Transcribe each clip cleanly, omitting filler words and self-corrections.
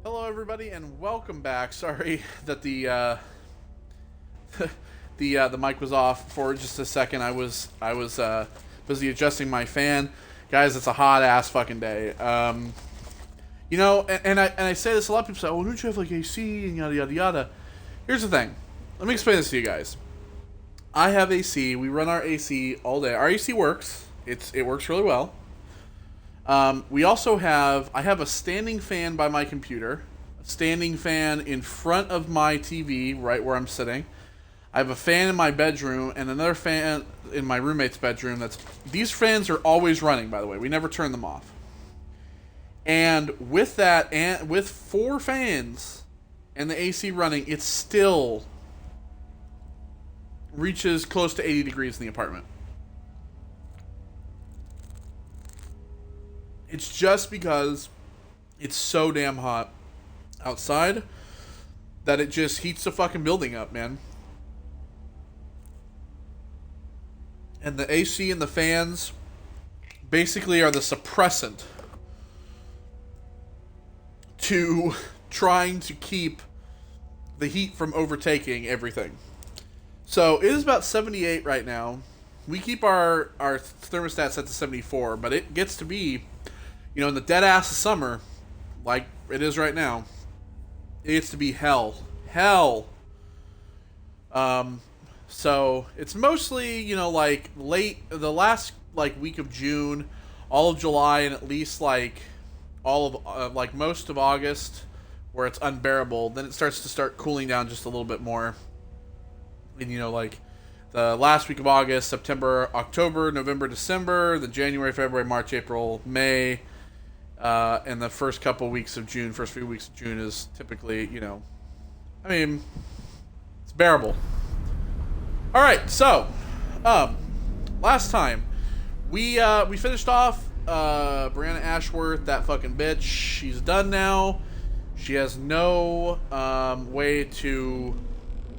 Hello, everybody, and welcome back. Sorry that the the mic was off for just a second. I was busy adjusting my fan, guys. It's a hot ass fucking day. And I say this a lot. People say, "Oh, don't you have like AC and yada yada yada?" Here's the thing. Let me explain this to you guys. I have AC. We run our AC all day. Our AC works. It works really well. I have a standing fan by my computer, a standing fan in front of my TV, right where I'm sitting. I have a fan in my bedroom and another fan in my roommate's bedroom. These fans are always running, by the way. We never turn them off. And with that, and with 4 fans and the AC running, it still reaches close to 80 degrees in the apartment. It's just because it's so damn hot outside that it just heats the fucking building up, man. And the AC and the fans basically are the suppressant to trying to keep the heat from overtaking everything. So it is about 78 right now. We keep our thermostat set to 74, but it gets to be, in the dead ass of summer, like it is right now, it gets to be hell. So it's mostly, like the last week of June, all of July, and at least all of like most of August, where it's unbearable. Then it starts to cooling down just a little bit more. And the last week of August, September, October, November, December, the January, February, March, April, May. And the first few weeks of June is typically, it's bearable. All right, so, last time we finished off Brianna Ashworth, that fucking bitch. She's done now. She has no way to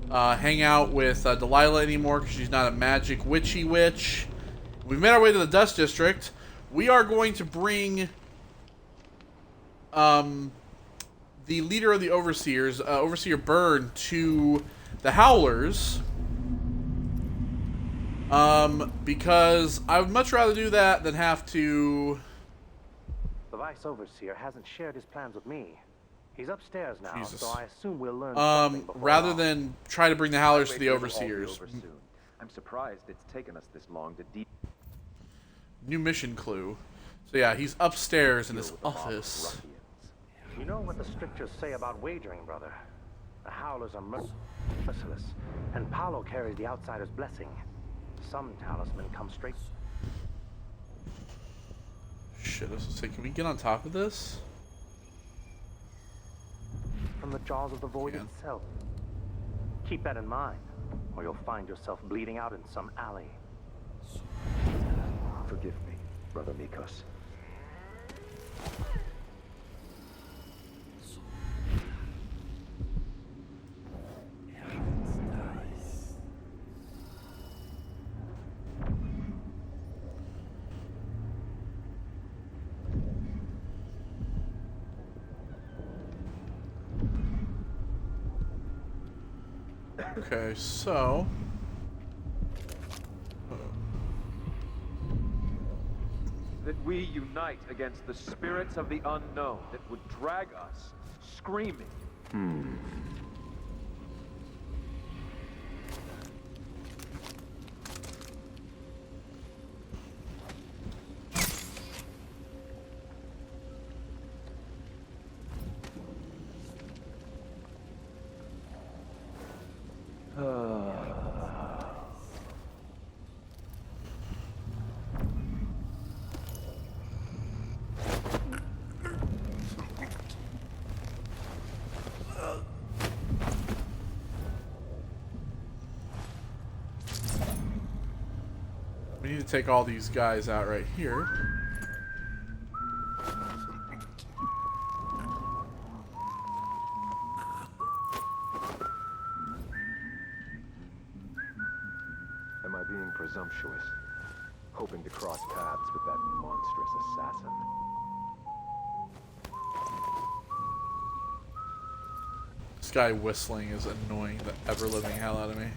hang out with Delilah anymore because she's not a magic witchy witch. We've made our way to the Dust District. We are going to bring the leader of the Overseers, Overseer Byrne, to the Howlers. Because I would much rather do that than have to... The Vice Overseer hasn't shared his plans with me. He's upstairs now, Jesus. so I assume we'll learn something before rather long. than try to bring the Howlers to the Overseers. I'm surprised it's taken us this long to New mission clue. So yeah, he's upstairs in his office. You know what the strictures say about wagering, brother? The Howlers are merciless, and Paolo carries the outsider's blessing. Some talisman come straight. Shit, I was gonna say, can we get on top of this? From the jaws of the void Yeah. itself. Keep that in mind, or you'll find yourself bleeding out in some alley. Forgive me, Brother Mikos. Okay, so... That we unite against the spirits of the unknown that would drag us, screaming. We need to take all these guys out right here. Am I being presumptuous? Hoping to cross paths with that monstrous assassin? This guy whistling is annoying the ever-living hell out of me.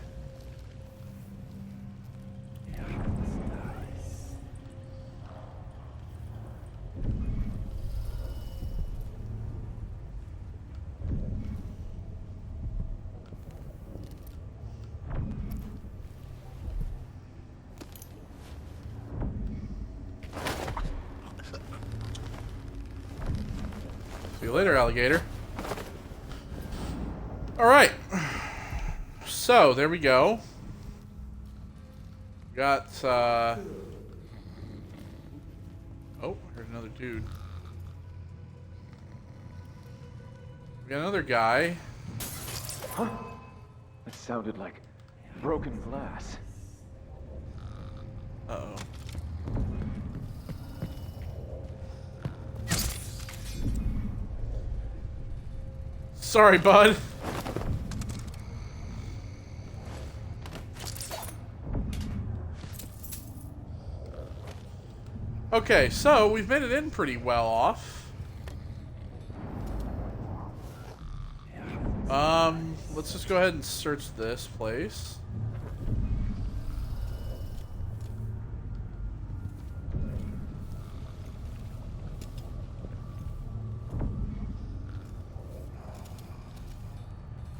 See you later, alligator. Alright. So, there we go. Got, oh, I heard another dude. We got another guy. Huh? That sounded like broken glass. Uh-oh. Sorry, bud. Okay, so we've made it in pretty well off. Let's just go ahead and search this place.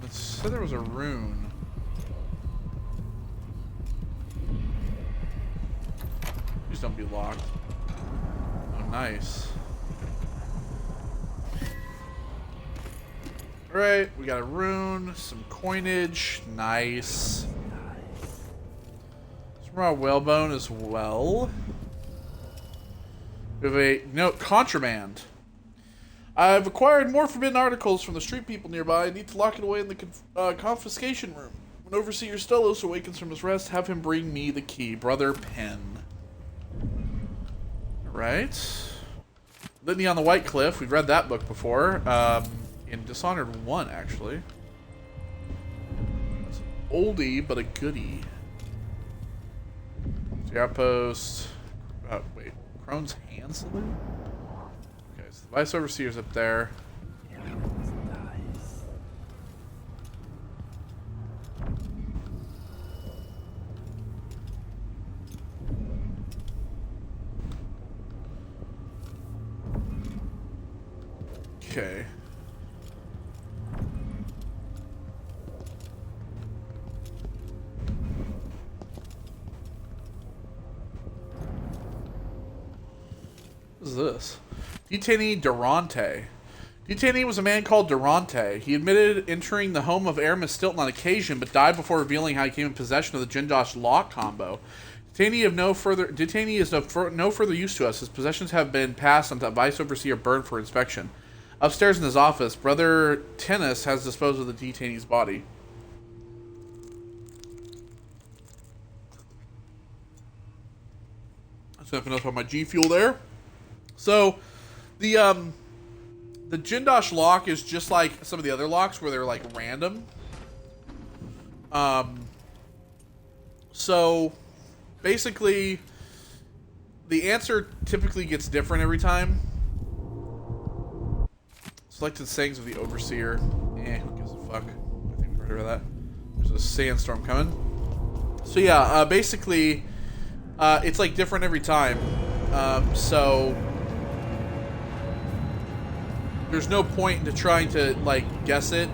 It said there was a rune. Please don't be locked. Oh, nice. Alright, we got a rune, some coinage, nice. Some raw whalebone as well. We have a note, contraband. I've acquired more forbidden articles from the street people nearby. I need to lock it away in the confiscation room. When Overseer Stellos awakens from his rest, have him bring me the key. Brother Penn. Alright. Litany on the White Cliff. We've read that book before. In Dishonored 1, actually. It's an oldie, but a goodie. The outpost. Wait. Crone's Hand Saloon? Okay, so the Vice Overseer's up there. Okay. What is this? Detainee Durante. Detainee was a man called Durante. He admitted entering the home of Airman Stilton on occasion, but died before revealing how he came in possession of the Jindosh lock combo. Detainee is no further use to us. His possessions have been passed on to Vice Overseer Byrne for inspection. Upstairs in his office, Brother Tennis has disposed of the detainee's body. That's nothing else about my G Fuel there. So, the Jindosh lock is just like some of the other locks where they're like random. So, basically, the answer typically gets different every time. Selected sayings of the Overseer. Who gives a fuck? I think we've heard of that. There's a sandstorm coming. So yeah, basically, it's like different every time. So there's no point into trying to like guess it.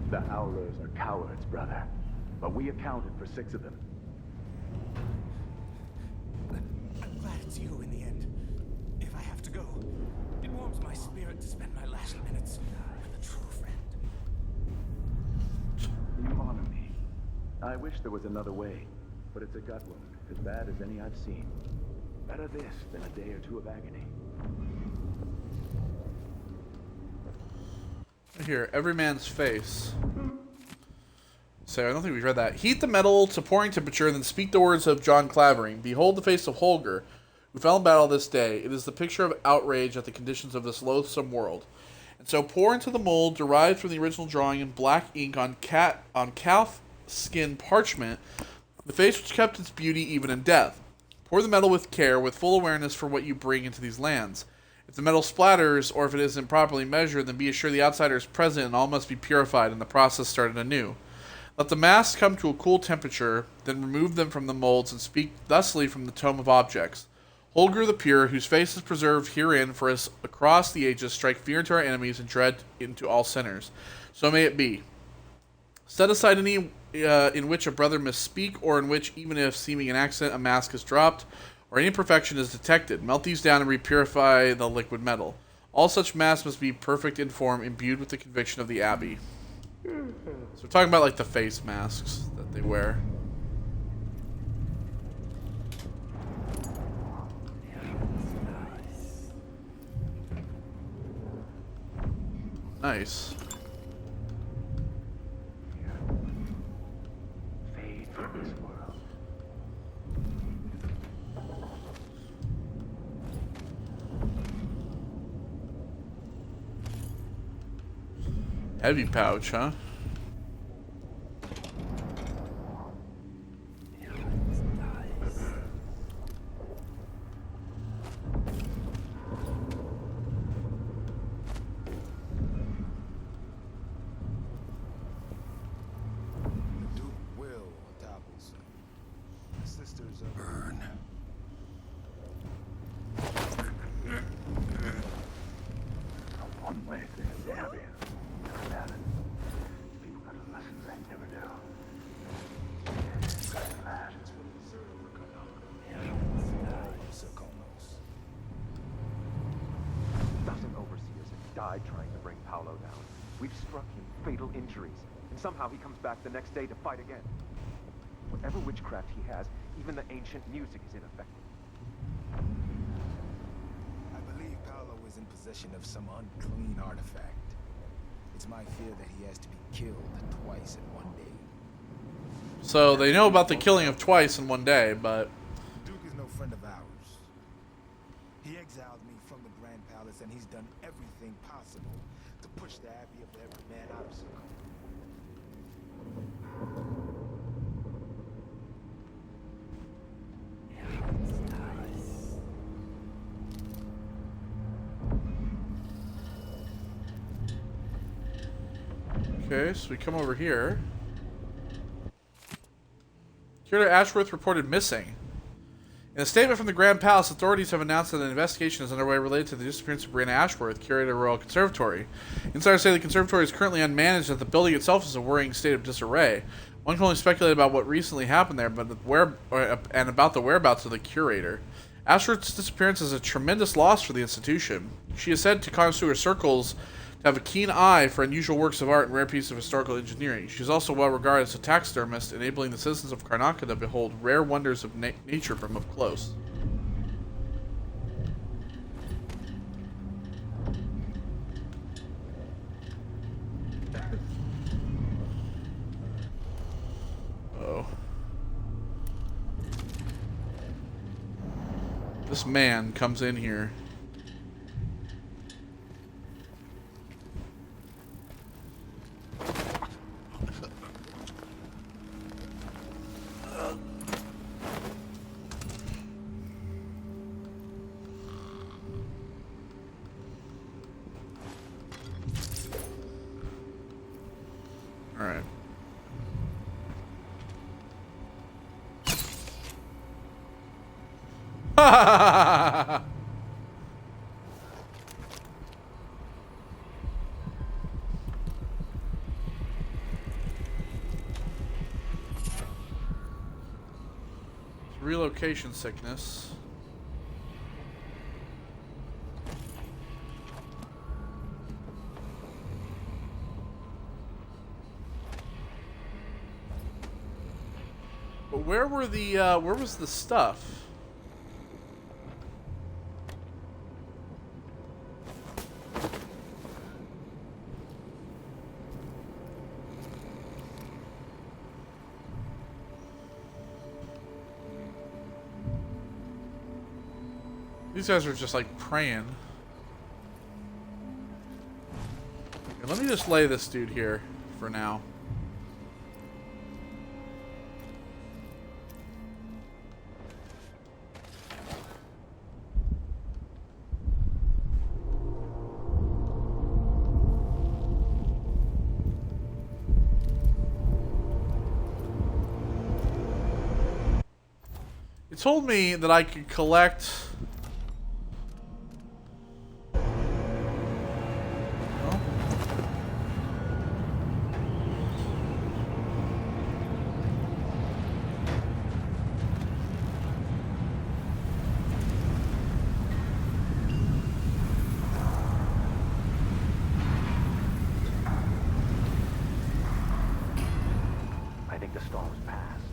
The Howlers are cowards, brother. But we accounted for 6 of them. I'm glad it's you in the end. If I have to go, it warms my spirit to spend my last minutes with a true friend. You honor me. I wish there was another way, but it's a gut wound, as bad as any I've seen. Better this than a day or 2 of agony. Here, every man's face. So I don't think we've read that. Heat the metal to pouring temperature, then speak the words of John Clavering. Behold the face of Holger, who fell in battle this day. It is the picture of outrage at the conditions of this loathsome world. and so pour into the mold derived from the original drawing in black ink on calf skin parchment the face which kept its beauty even in death. Pour the metal with care, with full awareness for what you bring into these lands. If the metal splatters, or if it isn't properly measured, then be assured the outsider is present and all must be purified and the process started anew. Let the masks come to a cool temperature, then remove them from the molds and speak thusly from the tome of objects. Holger the Pure, whose face is preserved herein for us across the ages, strike fear into our enemies and dread into all sinners. So may it be. Set aside any in which a brother misspeak, or in which, even if seeming an accident, a mask is dropped, or any imperfection is detected. Melt these down and repurify the liquid metal. All such masks must be perfect in form, imbued with the conviction of the Abbey. So we're talking about like the face masks that they wear. Nice. Fade from this world. Heavy pouch, huh? One way to the Abbey. Never had it. People got a lesson they never do. A dozen overseers have died trying to bring Paolo down. We've struck him fatal injuries, and somehow he comes back the next day to fight again. Whatever witchcraft he has, even the ancient music is ineffective. I believe Paolo is in possession of some unclean artifact. It's my fear that he has to be killed twice in one day. So they know about the killing of twice in one day, but The Duke is no friend of ours. He exiled me from the Grand Palace, and he's done everything possible to push the Abbey of every man obstacle. okay, so we come over here. Curator Ashworth reported missing. In a statement from the Grand Palace, authorities have announced that an investigation is underway related to the disappearance of Brianna Ashworth, curator of Royal Conservatory. Insiders say the conservatory is currently unmanaged and that the building itself is in a worrying state of disarray. One can only speculate about what recently happened there, but and about the whereabouts of the curator. Ashworth's disappearance is a tremendous loss for the institution. She is said to connoisseur circles to have a keen eye for unusual works of art and rare pieces of historical engineering. She is also well regarded as a taxidermist, enabling the citizens of Karnaca to behold rare wonders of nature from up close. Oh. This man comes in here. Alright. Relocation sickness. But where were the where was the stuff? These guys are just like praying. And let me just lay this dude here for now. It told me that I could collect... Oh. I think the storm's passed.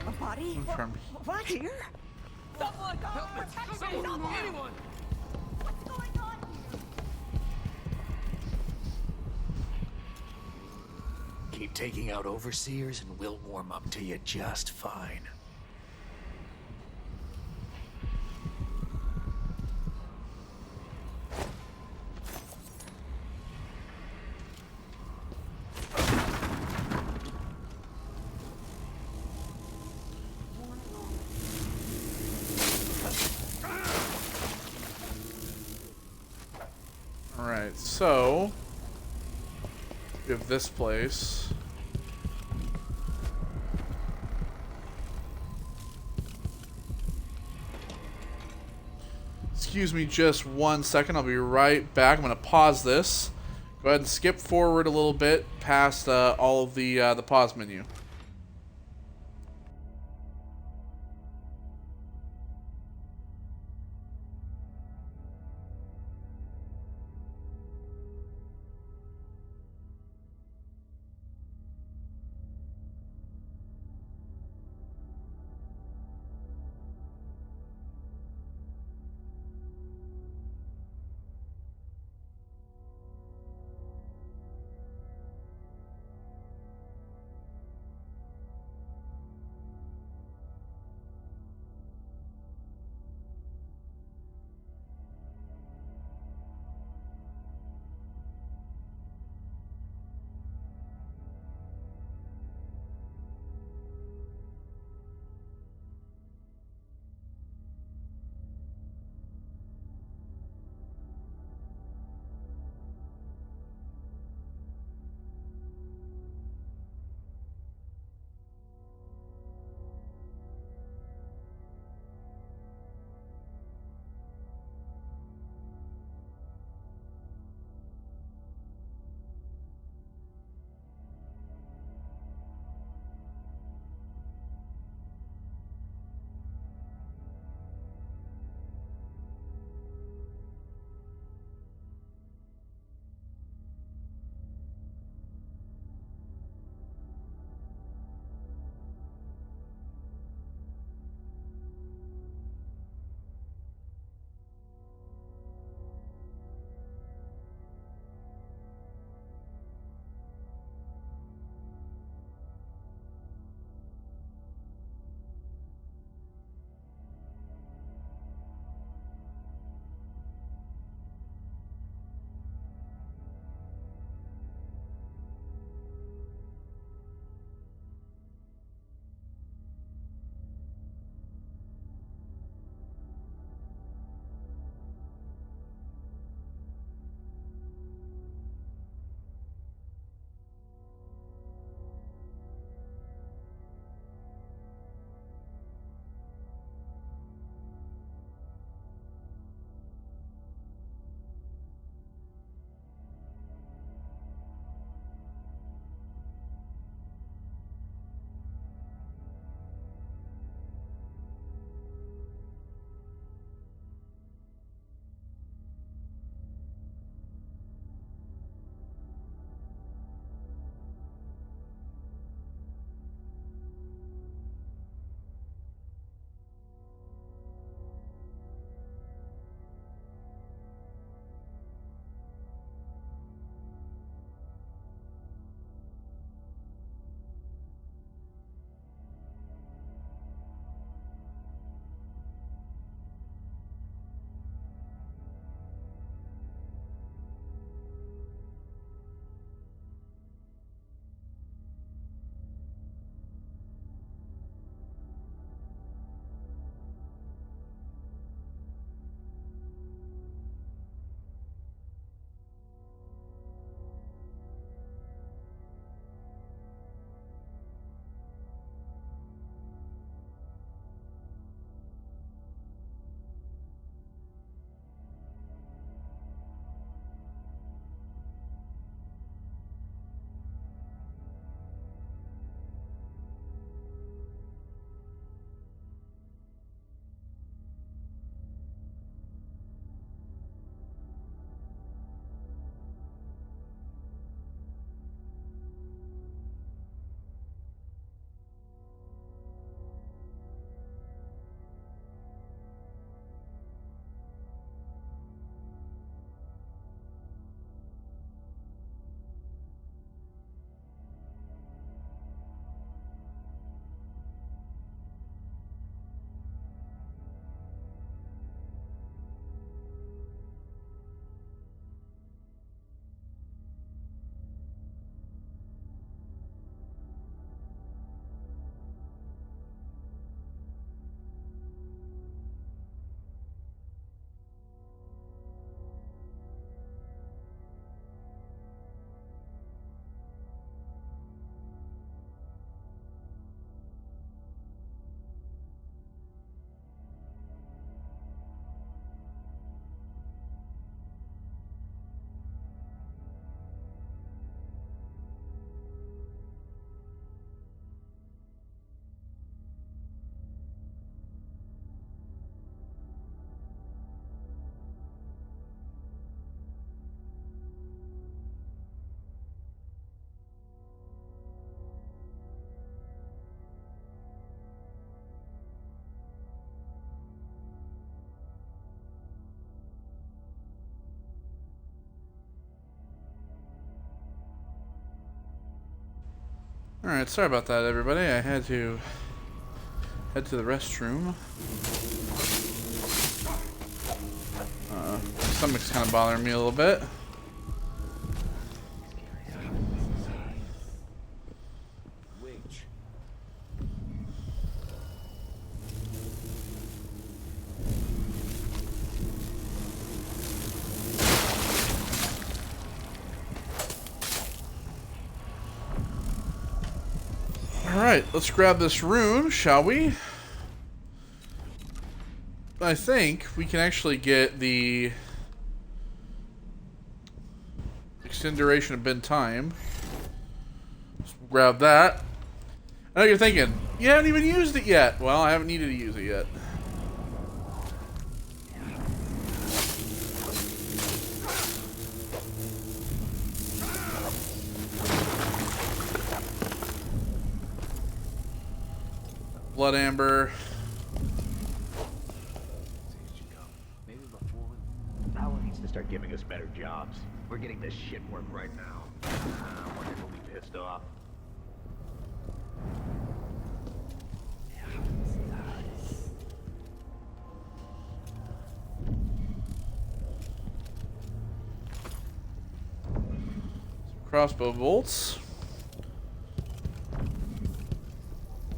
A body? From- What? Here? Someone help me! Someone! Anyone! What's going on here? Keep taking out overseers and we'll warm up to you just fine. Alright, so... we have this place. Excuse me just 1 second, I'll be right back. I'm going to pause this. Go ahead and skip forward a little bit past all of the pause menu. Alright, sorry about that, everybody. I had to head to the restroom. My stomach's kind of bothering me a little bit. Alright, let's grab this rune, shall we? I think we can actually get the extended duration of bend time. Let's grab that. I know you're thinking, you haven't even used it yet. Well, I haven't needed to use it yet. Blood amber. Maybe before Paolo needs to start giving us better jobs. We're getting this shit work right now. I wonder if we'll be pissed off. Crossbow bolts.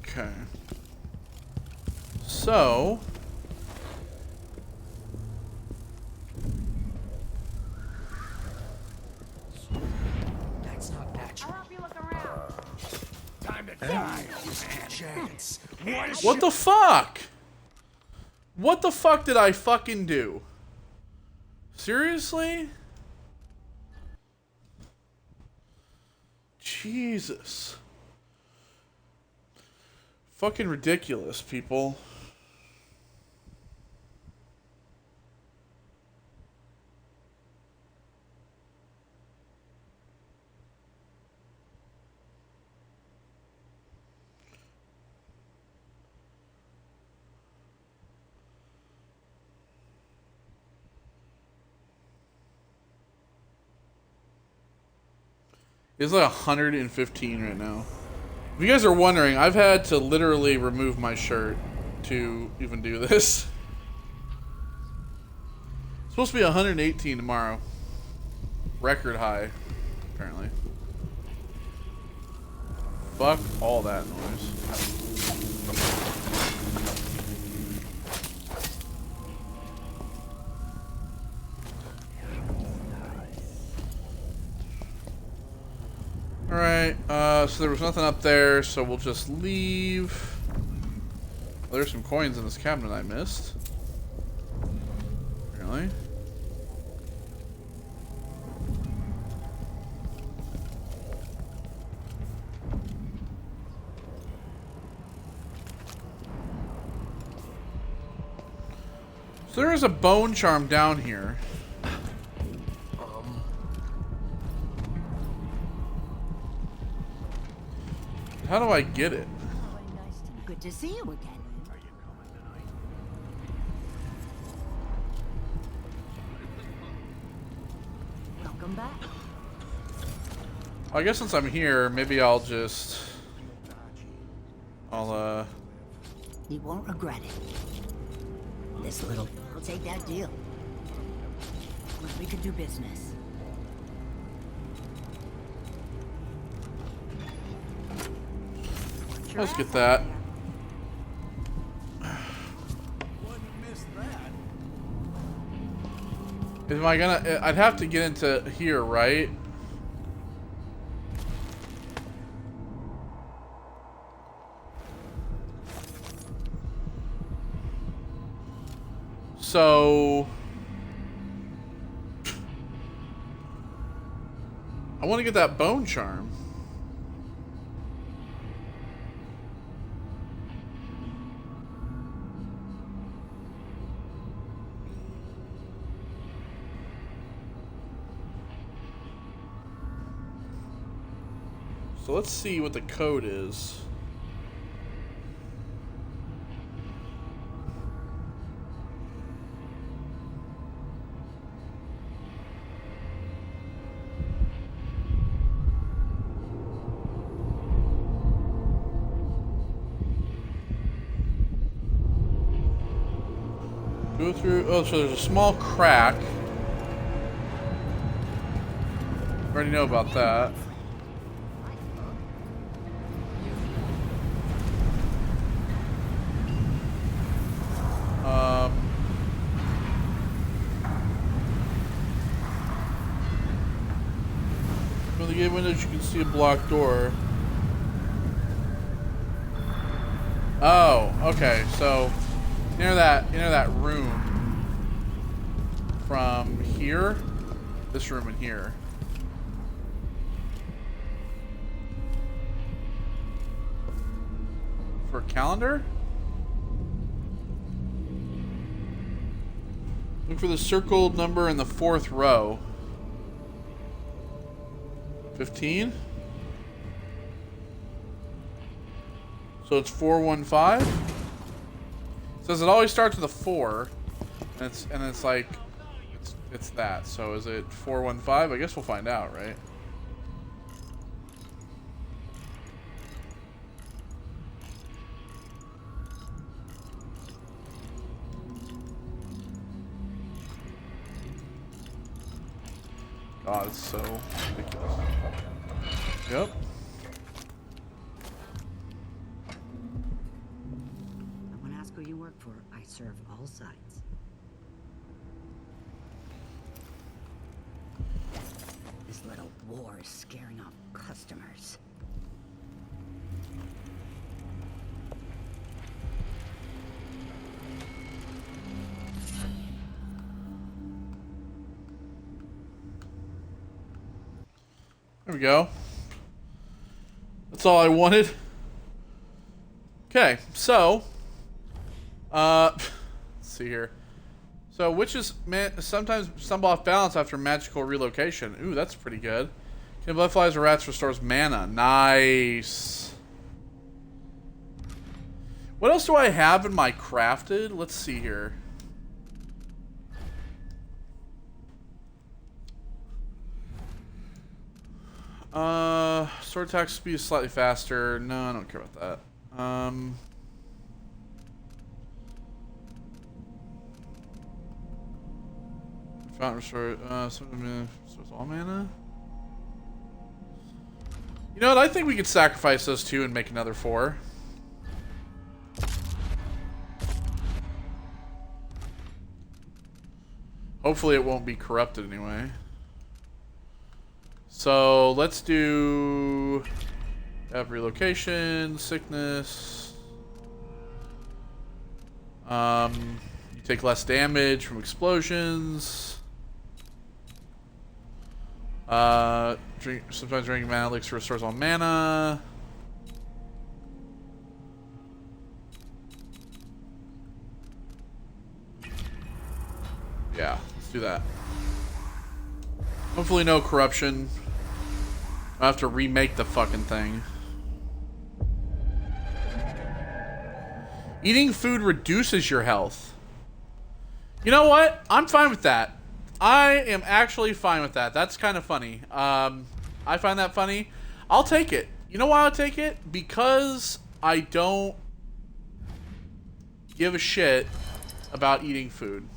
Okay. So, That's not natural. I'll help you look around. Time to die, chance. what the fuck? What the fuck did I fucking do? Seriously? Jesus. Fucking ridiculous, people. It's like 115 right now. If you guys are wondering, I've had to literally remove my shirt to even do this. It's supposed to be 118 tomorrow. Record high, apparently. Fuck all that noise. Alright, so there was nothing up there, so we'll just leave. Well, there's some coins in this cabinet I missed. Really? So there is a bone charm down here. How do I get it? Good to see you again. Welcome back. I guess since I'm here, maybe I'll You won't regret it. This little will take that deal. We could do business. let's get that. Am I gonna? I'd have to get into here, right? So I want to get that bone charm. So let's see what the code is. Go through. Oh, so there's a small crack. Already know about that. From the gate windows, you can see a blocked door. Oh, okay. So near that room from here, this room in here. For a calendar? Look for the circled number in the 4th row. 15? So it's 415? It says it always starts with a 4. And it's like it's that. So is it 415? I guess we'll find out, right? God, it's so ridiculous. Yep. I want to ask who you work for. I serve all sides. This little war is scaring off customers. There we go. That's all I wanted. Okay, so let's see here. So witches sometimes stumble off balance after magical relocation. Ooh, that's pretty good. Killing butterflies or rats restores mana. Nice. What else do I have in my crafted? Let's see here. Sword attack speed is slightly faster. No, I don't care about that. Fountain restore, restores all mana. You know what? I think we could sacrifice those 2 and make another 4. Hopefully it won't be corrupted anyway. So let's do relocation, sickness. You take less damage from explosions. Sometimes drinking mana elixir restores all mana. Yeah, let's do that. Hopefully no corruption. I have to remake the fucking thing. Eating food reduces your health. You know what? I'm fine with that. I am actually fine with that. That's kind of funny. I find that funny. I'll take it. You know why I'll take it? Because I don't give a shit about eating food.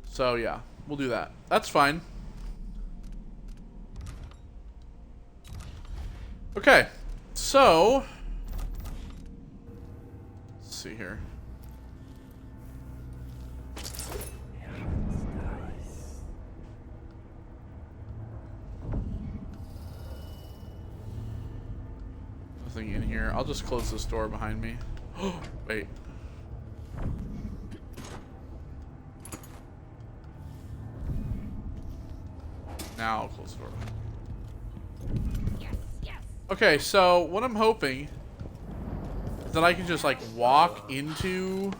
So yeah, we'll do that. That's fine. Okay, so let's see here. Nothing in here. I'll just close this door behind me. Oh, wait. Now I'll close the door. Yes, yes. Okay, so what I'm hoping is that I can just like walk into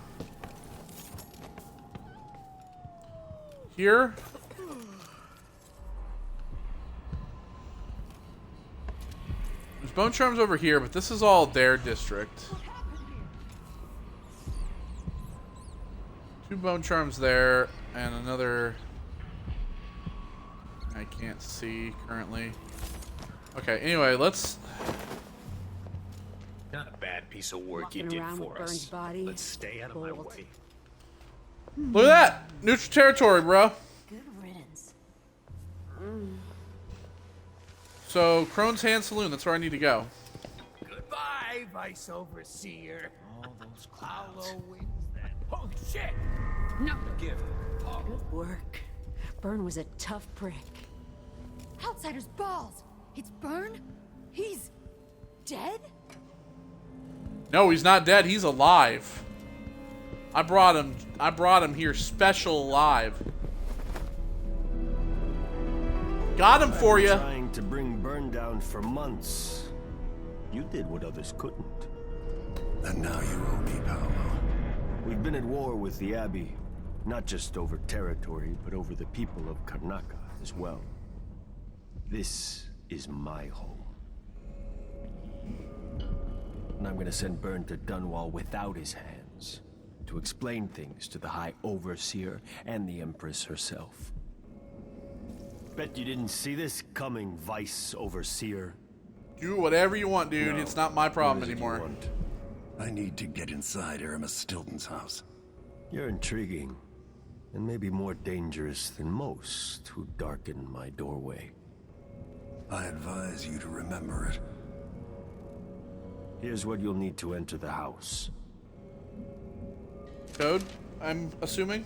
here. There's bone charms over here, but this is all their district. 2 bone charms there and another I can't see currently. Okay, anyway, let's Not a bad piece of work you Walking did around for with Burn's us. body. Let's stay out of my Bold. way. Look at that! Neutral territory, bro. Good riddance. So, Crone's Hand Saloon, that's where I need to go. Goodbye, Vice Overseer. All those clouds. Wings then. Holy shit! No. Give. Good work. Burn was a tough prick. Outsider's balls! It's Burn? He's dead? No, he's not dead. He's alive. I brought him here special alive. Got him for you. Trying to bring Burn down for months. You did what others couldn't. And now you owe me, Paolo. We've been at war with the Abbey, not just over territory, but over the people of Karnaca as well. This is my home. And I'm gonna send Burn to Dunwall without his hands, to explain things to the High Overseer and the Empress herself. Bet you didn't see this coming, Vice Overseer. Do whatever you want, dude. No. It's not my problem What is it you anymore. want? I need to get inside Aramis Stilton's house. You're intriguing, and maybe more dangerous than most who darken my doorway. I advise you to remember it. Here's what you'll need to enter the house. Code, I'm assuming.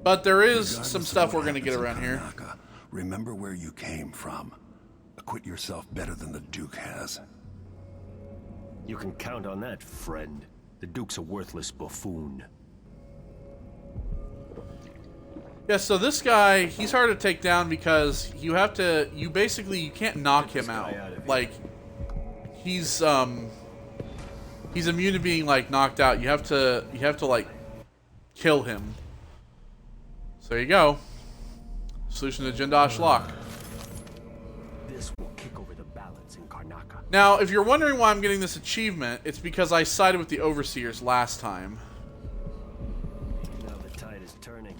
But there is Regardless some of stuff what we're gonna get happens in around here. Karnaca, remember where you came from. Acquit yourself better than the Duke has. You can count on that, friend. The Duke's a worthless buffoon. Yeah, so this guy, he's hard to take down because you can't knock him out. Like, he's immune to being, like, knocked out. You have to, like, kill him. So there you go. Solution to Jindosh Lock. This will kick over the balance in Karnaca. Now, if you're wondering why I'm getting this achievement, it's because I sided with the Overseers last time. Now the tide is turning.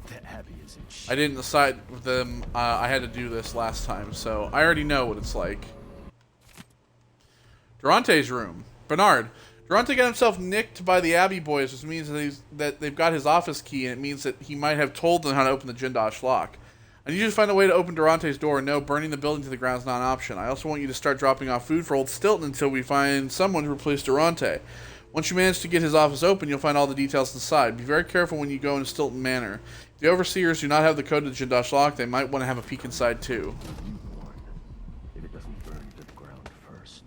The Abbey is in shit. I didn't side with them. I had to do this last time, so I already know what it's like. Durante's room. Bernard. Durante got himself nicked by the Abbey boys, which means that they've got his office key, and it means that he might have told them how to open the Jindosh lock. I need you to find a way to open Durante's door, and no, burning the building to the ground is not an option. I also want you to start dropping off food for old Stilton until we find someone to replace Durante. Once you manage to get his office open, you'll find all the details inside. Be very careful when you go into Stilton Manor. If the Overseers do not have the code to the Jindosh lock, they might want to have a peek inside too. If it doesn't burn to the ground first.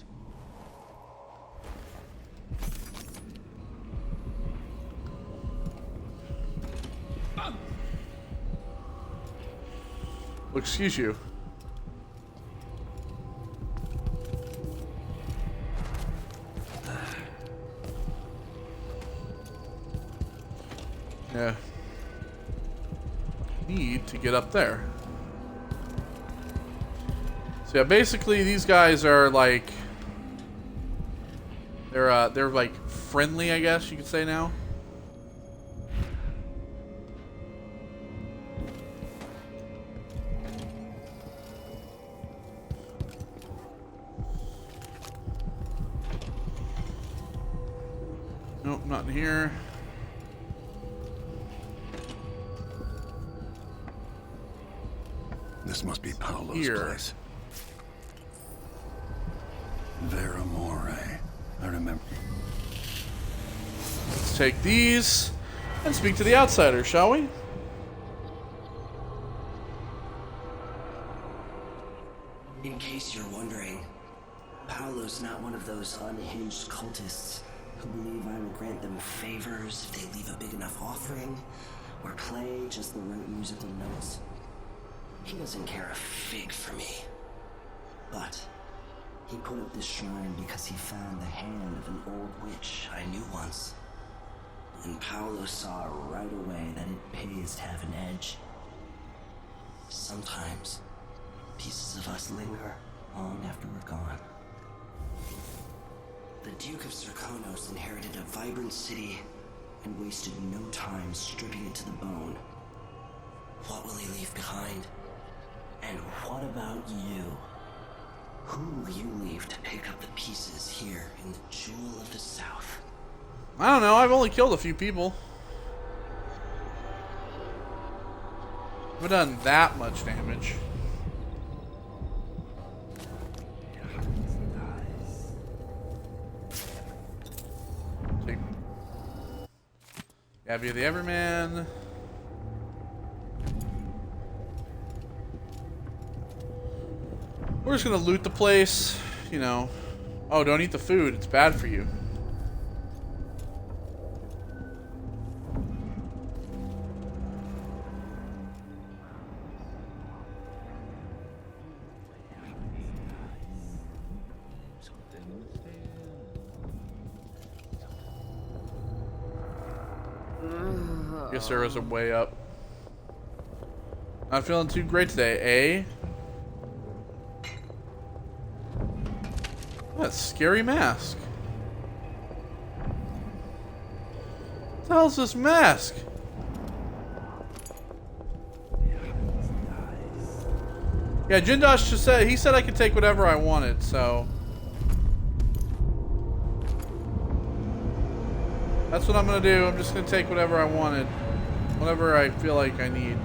Well, excuse you. Yeah. Need to get up there. So yeah, basically these guys are like they're like friendly, I guess you could say now. Nope, not in here. This must be Paolo's Here. place. Veramore. I remember. Let's take these and speak to the outsider, shall we? In case you're wondering, Paolo's not one of those unhinged cultists who believe I will grant them favors if they leave a big enough offering or play just the right musical notes. He doesn't care a fig for me. But he put up this shrine because he found the hand of an old witch I knew once. And Paolo saw right away that it pays to have an edge. Sometimes pieces of us linger long after we're gone. The Duke of Zirconos inherited a vibrant city and wasted no time stripping it to the bone. What will he leave behind? And what about you? Who will you leave to pick up the pieces here in the Jewel of the South? I don't know. I've only killed a few people. I haven't done that much damage. Take Abby the Everman. We're just gonna loot the place, you know. Oh, don't eat the food. It's bad for you. Guess there was a way up. Not feeling too great today, eh? What a scary mask. What the hell's this mask? Yeah, Jindosh just said, he said I could take whatever I wanted, so. That's what I'm gonna do. I'm just gonna take whatever I wanted. Whatever I feel like I need.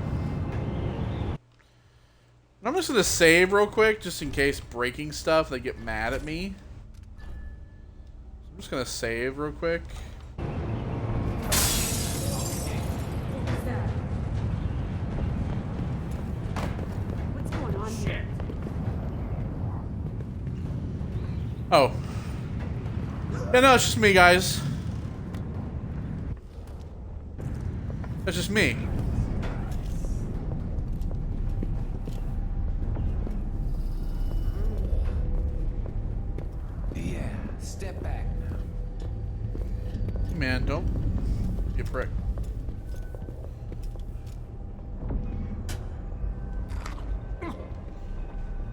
I'm just gonna save real quick, just in case breaking stuff, they get mad at me. I'm just gonna save real quick. What's going on here? Oh. Yeah, no, it's just me, guys. That's just me. Yeah, step back now. Man, don't be a prick.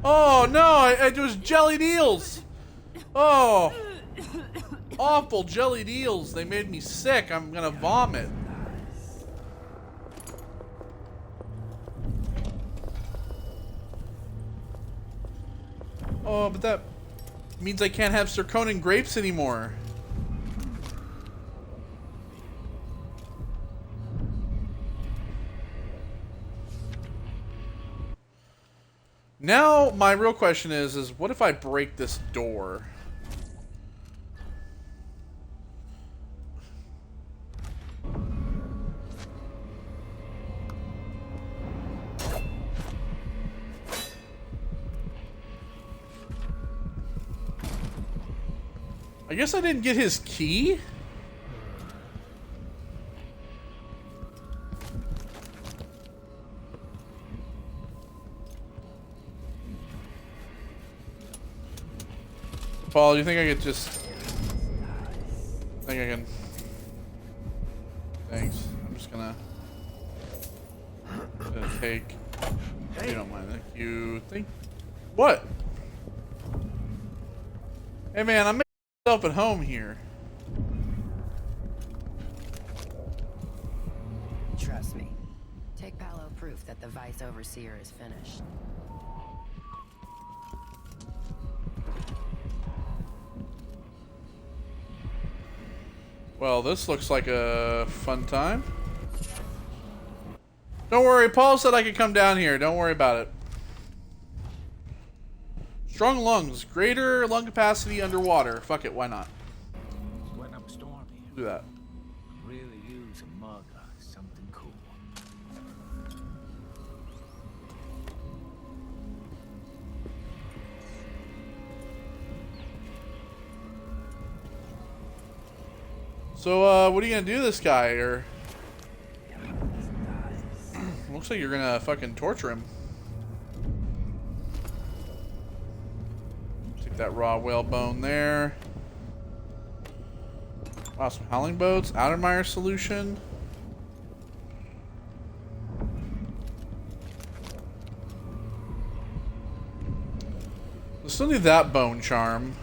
Oh no, it was jellied eels. Oh, awful jellied eels. They made me sick. I'm gonna vomit. Oh, but that means I can't have Zirconin grapes anymore. Now, my real question is what if I break this door? I guess I didn't get his key? Paul, do you think I could just... I think I can... Thanks. I'm just gonna take... If you don't mind. Thank you. What? Hey man, I'm making myself at home here. Trust me. Take Paolo proof that the Vice Overseer is finished. Well, this looks like a fun time. Don't worry, Paul said I could come down here. Don't worry about it. Strong lungs, greater lung capacity underwater. Fuck it, why not? When I'm stormy, Do that. really use a mug or something cool. So, what are you gonna do to this guy, or... Looks like you're gonna fucking torture him. Take that raw whalebone there. Wow, some howling boats, Outermeyer solution. We still need that bone charm.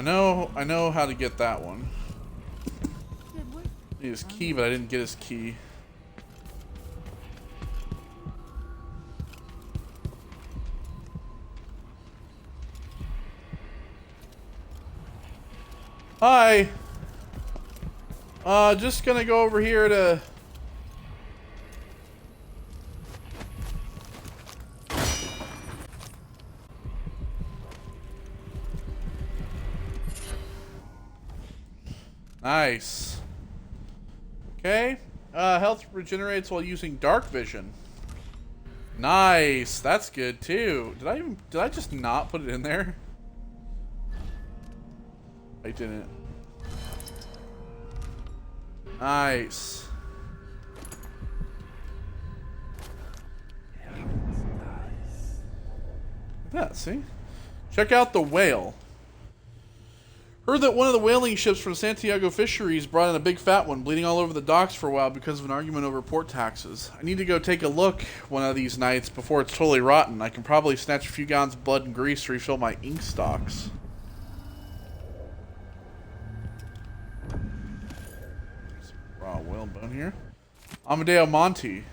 I know how to get that one. Need his key, but I didn't get his key. Hi. Just gonna go over here to... Nice. Okay. Health regenerates while using dark vision. Nice. That's good too. Did I just not put it in there? I didn't. Nice. Look at that, see? Check out the whale. Heard that one of the whaling ships from Santiago Fisheries brought in a big fat one, bleeding all over the docks for a while because of an argument over port taxes. I need to go take a look one of these nights before it's totally rotten. I can probably snatch a few gallons of blood and grease to refill my ink stocks. Raw whalebone here. Amadeo Monti.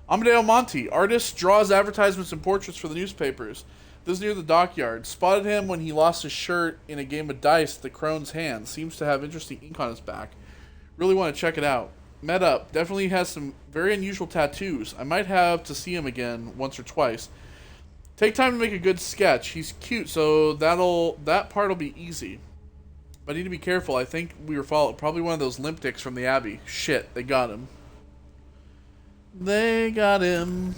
Amadeo Monti, artist, draws advertisements and portraits for the newspapers. Lives near the dockyard. Spotted him when he lost his shirt in a game of dice at the Crone's hand. Seems to have interesting ink on his back. Really want to check it out. Met up. Definitely has some very unusual tattoos. I might have to see him again once or twice. Take time to make a good sketch. He's cute, so that part'll be easy. But I need to be careful. I think we were followed. Probably one of those limp dicks from the Abbey. Shit, they got him. They got him.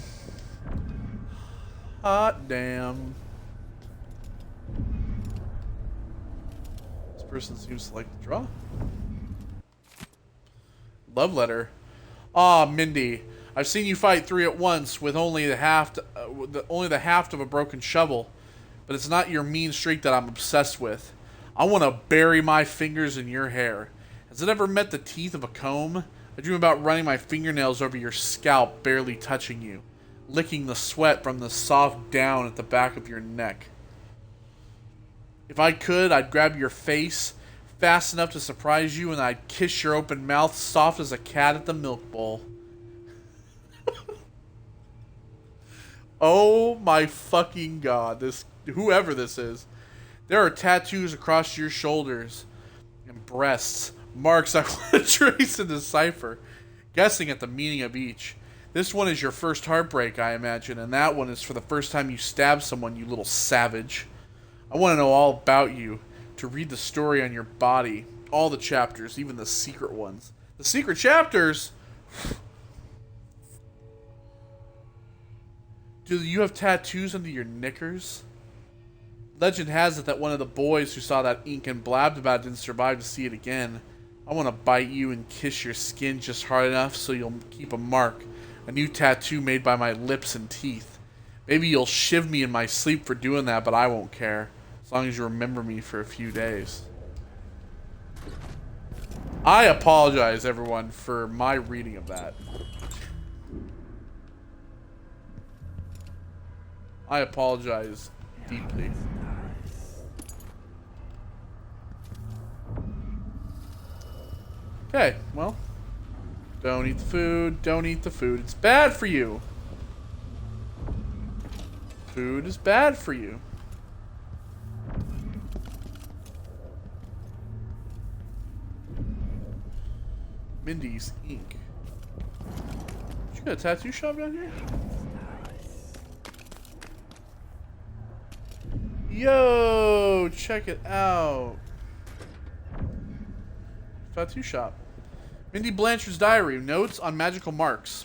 Hot damn. This person seems to like to draw. Love letter. Ah, Mindy. I've seen you fight 3 at once with only the haft of a broken shovel. But it's not your mean streak that I'm obsessed with. I want to bury my fingers in your hair. Has it ever met the teeth of a comb? I dream about running my fingernails over your scalp, barely touching you. Licking the sweat from the soft down at the back of your neck. If I could, I'd grab your face fast enough to surprise you, and I'd kiss your open mouth soft as a cat at the milk bowl. Oh my fucking god, whoever this is. There are tattoos across your shoulders and breasts, marks I want to trace and decipher, guessing at the meaning of each. This one is your first heartbreak, I imagine, and that one is for the first time you stabbed someone, you little savage. I want to know all about you, to read the story on your body, all the chapters, even the secret ones. The secret chapters? Do you have tattoos under your knickers? Legend has it that one of the boys who saw that ink and blabbed about it didn't survive to see it again. I want to bite you and kiss your skin just hard enough so you'll keep a mark. A new tattoo made by my lips and teeth. Maybe you'll shiv me in my sleep for doing that, but I won't care. As long as you remember me for a few days. I apologize, everyone, for my reading of that. I apologize deeply. Okay, well. Don't eat the food. Don't eat the food. It's bad for you. Food is bad for you. Mindy's ink. You got a tattoo shop down here? Yo, check it out. Tattoo shop. Mindy Blanchard's diary. Notes on magical marks.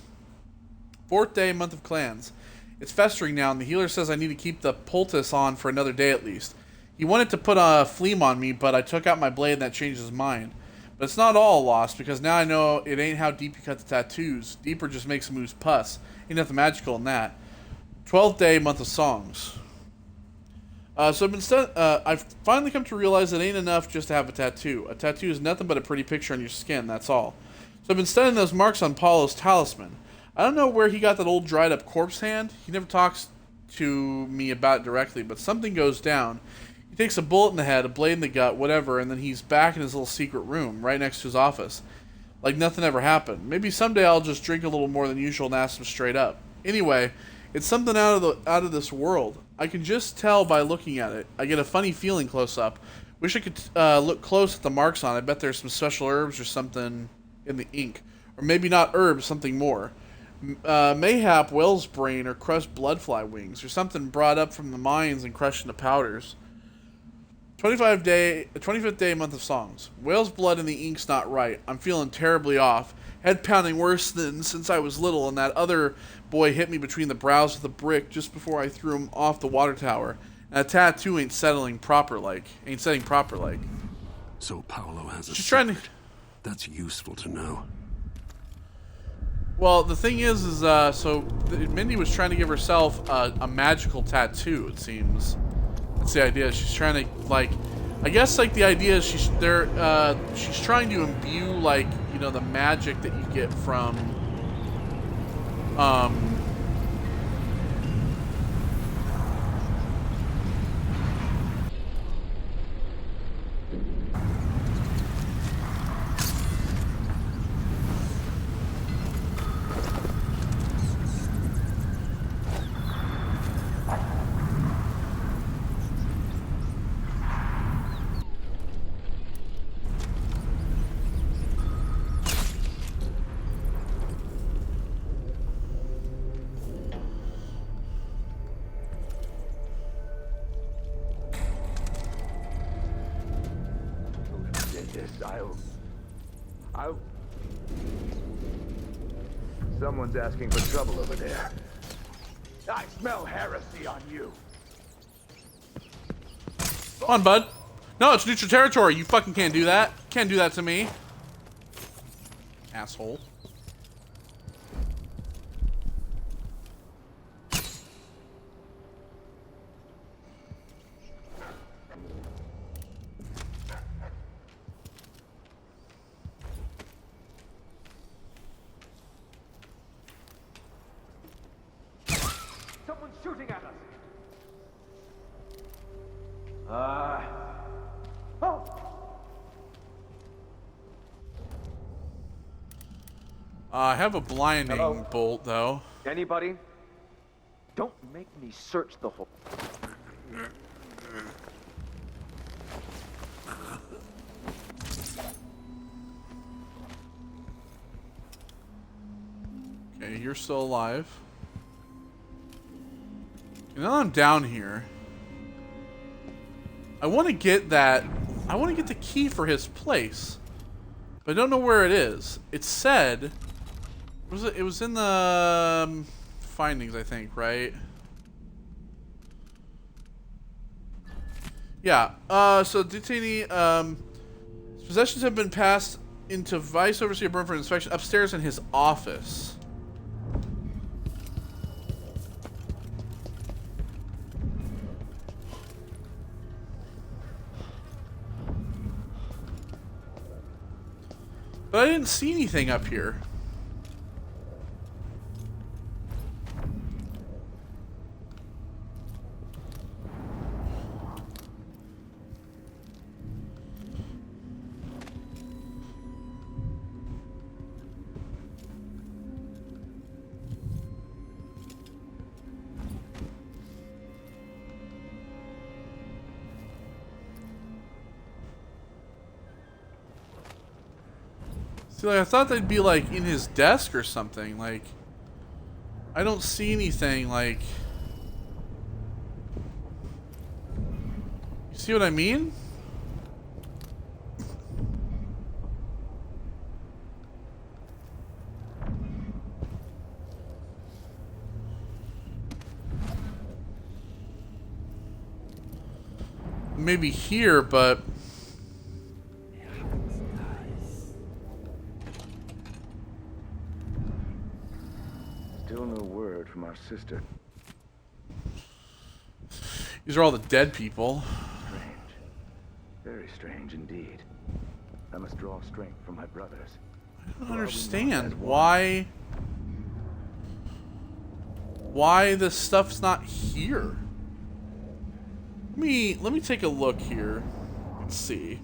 4th day, month of clans. It's festering now, and the healer says I need to keep the poultice on for another day at least. He wanted to put a fleam on me, but I took out my blade and that changed his mind. But it's not all lost, because now I know it ain't how deep you cut the tattoos. Deeper just makes them ooze pus. Ain't nothing magical in that. 12th day, month of songs. So I've finally come to realize it ain't enough just to have a tattoo. A tattoo is nothing but a pretty picture on your skin, that's all. So I've been studying those marks on Paulo's talisman. I don't know where he got that old dried up corpse hand. He never talks to me about it directly, but something goes down. He takes a bullet in the head, a blade in the gut, whatever, and then he's back in his little secret room right next to his office. Like nothing ever happened. Maybe someday I'll just drink a little more than usual and ask him straight up. Anyway, it's something out of this world. I can just tell by looking at it. I get a funny feeling close up. Wish I could look close at the marks on it. I bet there's some special herbs or something in the ink. Or maybe not herbs, something more. Mayhap whale's brain or crushed bloodfly wings. Or something brought up from the mines and crushed into powders. 25th day, month of songs. Whale's blood in the ink's not right. I'm feeling terribly off. Head pounding worse than since I was little, and that other boy hit me between the brows with a brick just before I threw him off the water tower. And a tattoo ain't setting proper like. So Paolo has a She's trying to... That's useful to know. Well, the thing is so Mindy was trying to give herself a magical tattoo, it seems. That's the idea. She's trying to, like, I guess, like, the idea is she's trying to imbue, like, you know, the magic that you get from, Someone's asking for trouble over there. I smell heresy on you. Come on, bud. No, it's neutral territory. You fucking can't do that. Can't do that to me. Asshole. Someone's shooting at us. I have a blinding bolt, though. Anybody? Don't make me search the whole... Okay, you're still alive. And now I'm down here. I want to get that... I want to get the key for his place. But I don't know where it is. It said... Was it? It was in the findings, I think, right? Yeah. So detainee, possessions have been passed into Vice Overseer Burn for inspection upstairs in his office. But I didn't see anything up here. See, like, I thought they'd be, like, in his desk or something. Like, I don't see anything, like... You see what I mean? Maybe here, but... Still no word from our sister. These are all the dead people. Strange. Very strange indeed. I must draw strength from my brothers. I don't understand why this stuff's not here. Let me take a look here. Let's see.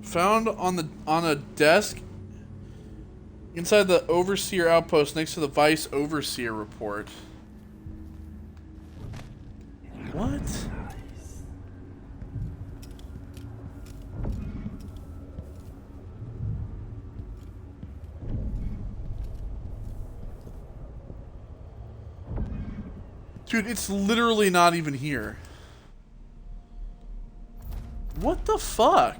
Found on a desk inside the Overseer outpost next to the Vice Overseer report. What? Dude, it's literally not even here. What the fuck?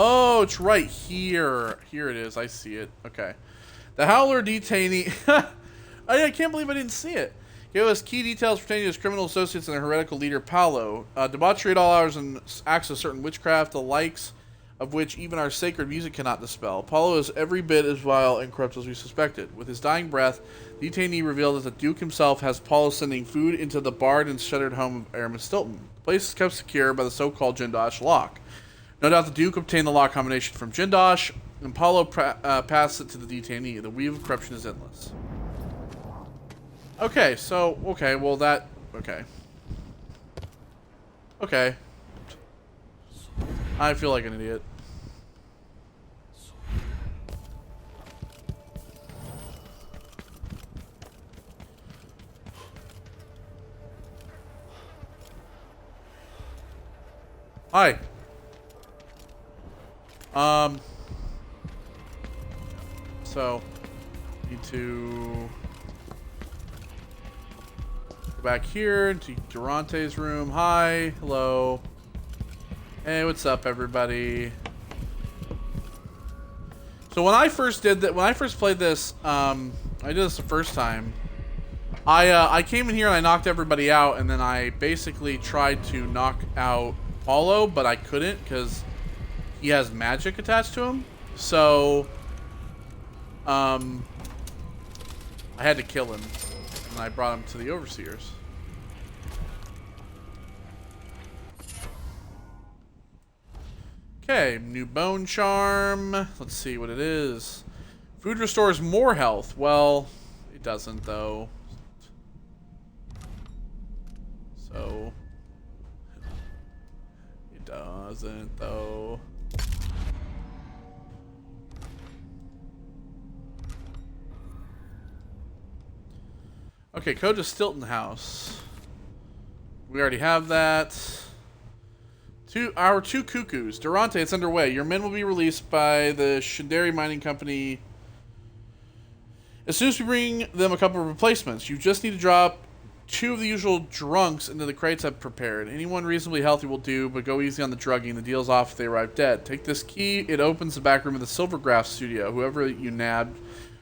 Oh, it's right here. Here it is. I see it. Okay. The Howler detainee. I can't believe I didn't see it. Gave us key details pertaining to his criminal associates and their heretical leader, Paolo. Debauchery at all hours and acts of certain witchcraft, the likes of which even our sacred music cannot dispel. Paolo is every bit as vile and corrupt as we suspected. With his dying breath, the detainee revealed that the Duke himself has Paolo sending food into the barred and shuttered home of Aramis Stilton. The place is kept secure by the so-called Jindosh lock. No doubt the Duke obtained the lock combination from Jindosh, and Paolo passed it to the detainee. The weave of corruption is endless. Okay, so, okay, well that, okay. Okay. I feel like an idiot. Hi. So, need to go back here to Durante's room. Hi, hello. Hey, what's up, everybody? So when I first did that, when I first played this, I did this the first time. I came in here and I knocked everybody out, and then I basically tried to knock out Paulo, but I couldn't because he has magic attached to him. So, I had to kill him, and I brought him to the Overseers. Okay, new bone charm. Let's see what it is. Food restores more health. Well, it doesn't though. So, it doesn't though. Okay, code to Stilton House. We already have that. Our two cuckoos. Durante, it's underway. Your men will be released by the Shinderi Mining Company as soon as we bring them a couple of replacements. You just need to drop 2 of the usual drunks into the crates I've prepared. Anyone reasonably healthy will do, but go easy on the drugging. The deal's off if they arrive dead. Take this key. It opens the back room of the Silvergraph studio. Whoever you nabbed,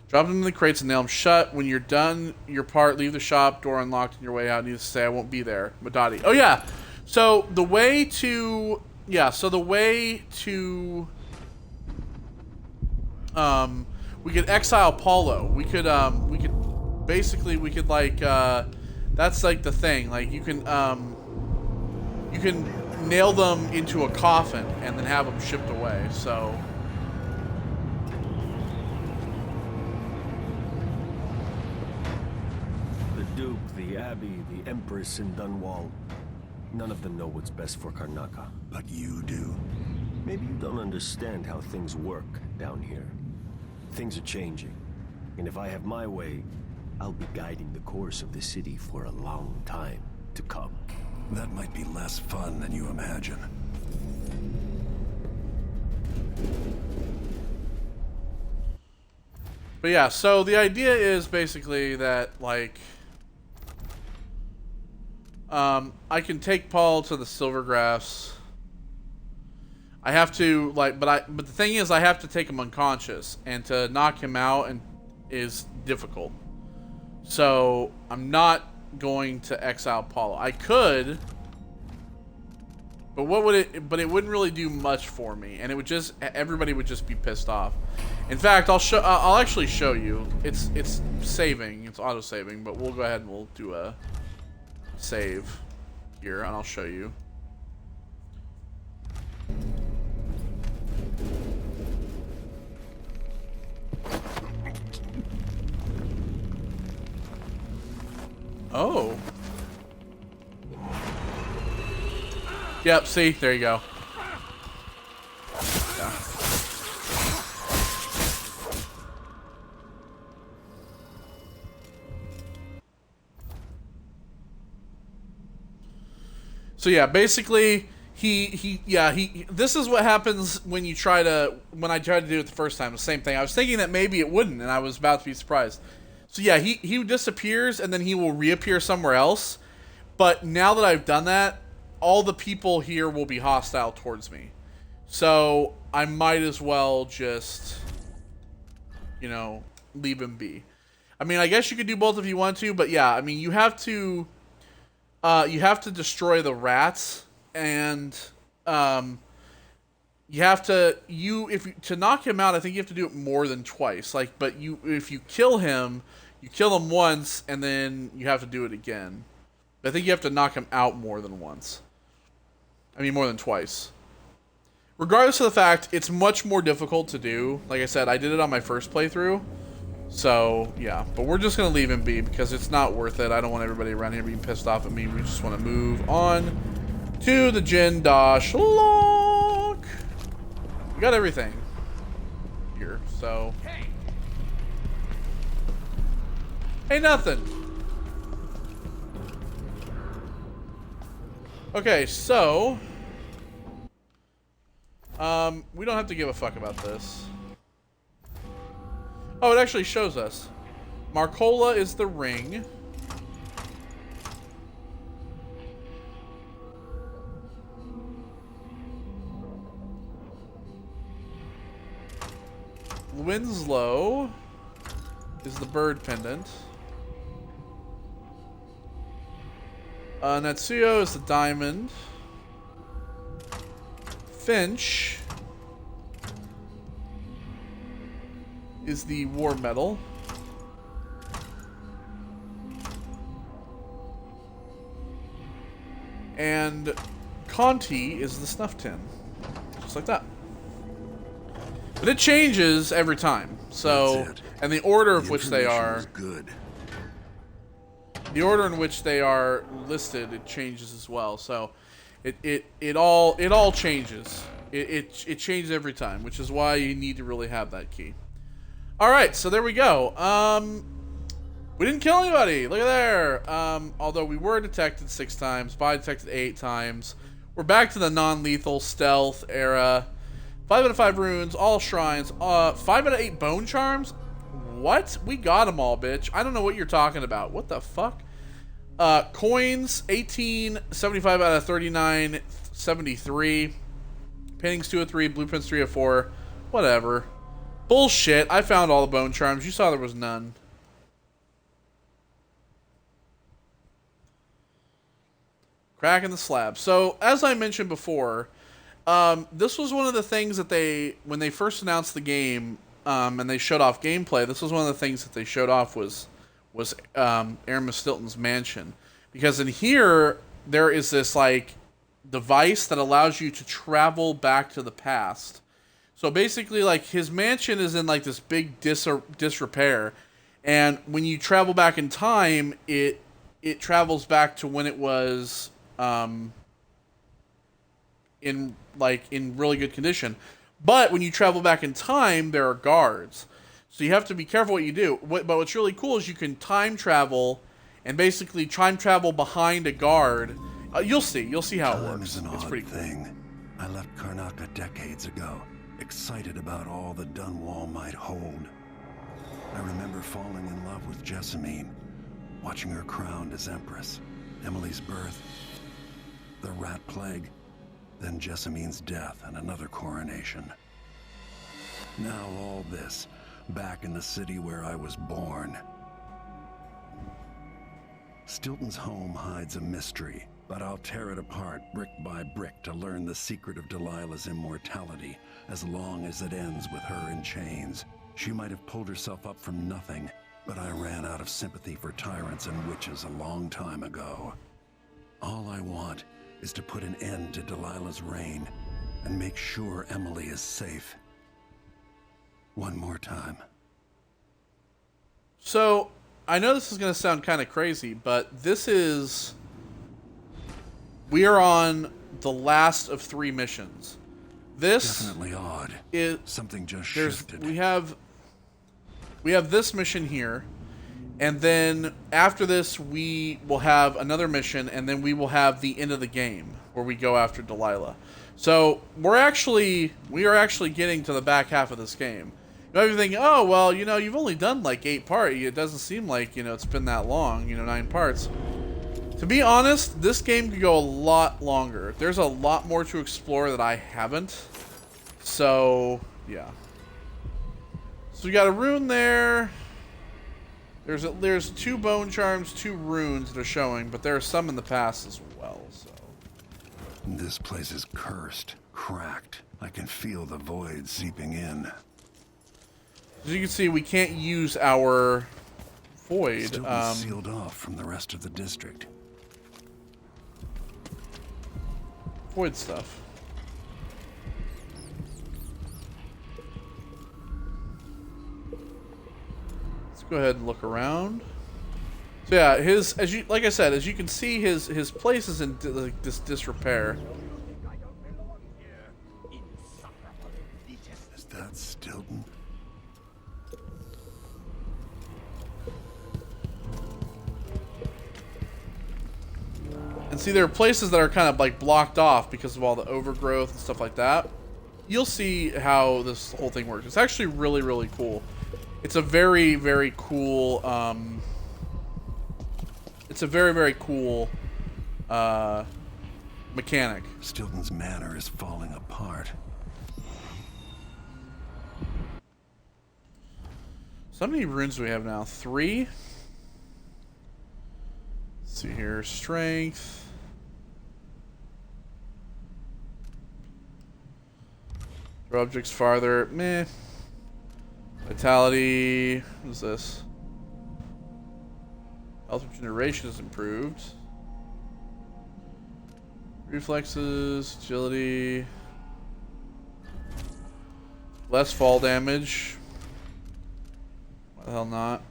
drop them in the crates and nail them shut. When you're done your part, leave the shop door unlocked on your way out. Needless to say, I won't be there. Madati. Oh, yeah. So the way to, we could exile Paulo. We could like, that's like the thing. Like you can nail them into a coffin and then have them shipped away. So. The Duke, the Abbey, the Empress, and Dunwall. None of them know what's best for Karnaca. But you do. Maybe you don't understand how things work down here. Things are changing. And if I have my way, I'll be guiding the course of the city for a long time to come. That might be less fun than you imagine. But yeah, so the idea is basically that, like, I can take Paul to the Silvergraphs. I have to, like, but the thing is, I have to take him unconscious, and to knock him out is difficult. So I'm not going to exile Paulo. I could But what would it? But it wouldn't really do much for me, and it would just everybody would just be pissed off. In fact, I'll actually show you. It's saving. It's auto saving, but we'll go ahead and we'll do a save here, and I'll show you. Oh. Yep, see? There you go. Yeah. So yeah, basically this is what happens when I tried to do it the first time. The same thing. I was thinking that maybe it wouldn't, and I was about to be surprised. So yeah, he disappears and then he will reappear somewhere else. But now that I've done that, all the people here will be hostile towards me. So I might as well just, you know, leave him be. I mean, I guess you could do both if you want to, but yeah, I mean, you have to destroy the rats, and you have to to knock him out. I think you have to do it more than twice. Like, but if you kill him once, and then you have to do it again. I think you have to knock him out more than once. I mean, more than twice. Regardless of the fact, it's much more difficult to do. Like I said, I did it on my first playthrough. So, yeah. But we're just going to leave him be because it's not worth it. I don't want everybody around here being pissed off at me. We just want to move on to the Jindosh lock. We got everything here, so. Hey, nothing. Okay, so we don't have to give a fuck about this. Oh, it actually shows us. Marcola is the ring. Winslow is the bird pendant. Natsuyo is the diamond. Finch is the war medal. And Conti is the snuff tin. Just like that. But it changes every time. So, and the order of which they are good. The order in which they are listed, it changes as well. So it all changes. It changes every time, which is why you need to really have that key. All right, so there we go. We didn't kill anybody. Look at there. Although we were detected 6 times, Spy detected 8 times. We're back to the non-lethal stealth era. 5 out of 5 runes, all shrines. 5 out of 8 bone charms. What? We got them all, bitch. I don't know what you're talking about. What the fuck? Coins, 18, 75 out of 39, 73. Paintings 2 of 3, blueprints 3 of 4. Whatever. Bullshit. I found all the bone charms. You saw there was none. Cracking the slab. So, as I mentioned before, this was one of the things that when they first announced the game, and they showed off gameplay, this was one of the things that they showed off was Aramis Stilton's mansion. Because in here, there is this, like, device that allows you to travel back to the past. So basically, like, his mansion is in, like, this big disrepair. And when you travel back in time, it travels back to when it was in really good condition. But when you travel back in time, there are guards. So you have to be careful what you do. But what's really cool is you can time travel and basically time travel behind a guard. You'll see how it works. It's pretty cool. Thing. I left Karnaca decades ago, excited about all the Dunwall might hold. I remember falling in love with Jessamine, watching her crowned as Empress, Emily's birth, the Rat Plague, then Jessamine's death and another coronation. Now all this, back in the city where I was born. Stilton's home hides a mystery, But I'll tear it apart brick by brick to learn the secret of Delilah's immortality, as long as it ends with her in chains. She might have pulled herself up from nothing, but I ran out of sympathy for tyrants and witches a long time ago. All I want is to put an end to Delilah's reign and make sure Emily is safe. One more time. So, I know this is going to sound kind of crazy, but we are on the last of 3 missions. This definitely odd. Something just shifted. We have this mission here, and then after this we will have another mission, and then we will have the end of the game where we go after Delilah. So we are actually getting to the back half of this game. You might be thinking, oh well, you've only done like 8 parts. It doesn't seem like it's been that long. 9 parts. To be honest, this game could go a lot longer. There's a lot more to explore that I haven't. So, yeah. So we got a rune there. There's 2 bone charms, 2 runes that are showing, but there are some in the past as well, so. This place is cursed, cracked. I can feel the void seeping in. As you can see, we can't use our void. Still sealed off from the rest of the district. Void stuff. Let's go ahead and look around. So yeah, like I said, as you can see, his place is in this disrepair. Is that Stilton? And see, there are places that are kind of like blocked off because of all the overgrowth and stuff like that. You'll see how this whole thing works. It's actually really, really cool. It's a very, very cool. It's a very, very cool mechanic. Stilton's manor is falling apart. So how many runes do we have now? 3. Let's see here. Strength. Throw objects farther. Meh. Vitality. What is this? Health regeneration is improved. Reflexes. Agility. Less fall damage. Why the hell not?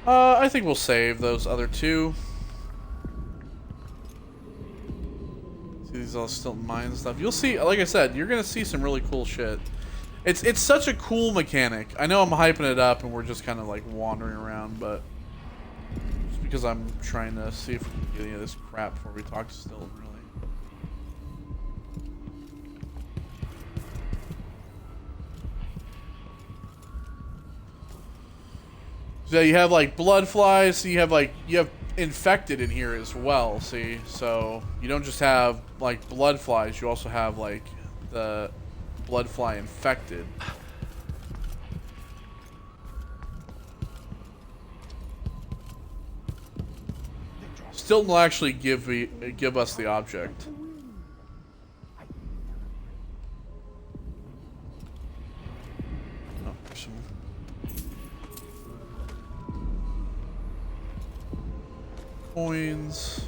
I think we'll save those other 2. See these all Stilton mine stuff. You'll see, like I said, you're gonna see some really cool shit. It's such a cool mechanic. I know I'm hyping it up and we're just kind of like wandering around, but just because I'm trying to see if we can get any of this crap before we talk to Stilton, really. So you have like blood flies, so you have infected in here as well, see? So you don't just have like blood flies, you also have like the blood fly infected. Stilton will actually give us the object. Oh, there's some coins.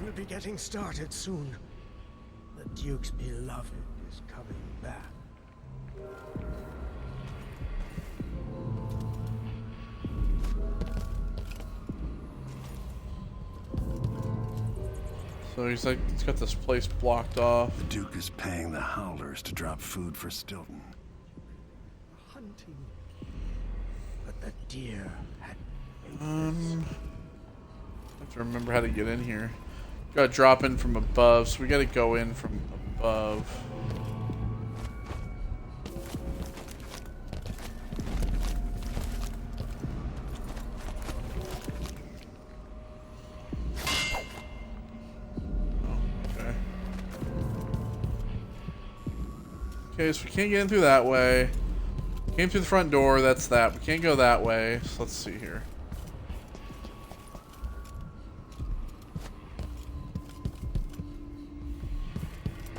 We'll be getting started soon. The Duke's beloved is coming back. So he's got this place blocked off. The Duke is paying the Howlers to drop food for Stilton. Hunting. But the deer had I have to remember how to get in here. Gotta drop in from above, so we gotta go in from above. Okay, so we can't get in through that way. Came through the front door, that's that. We can't go that way, so let's see here.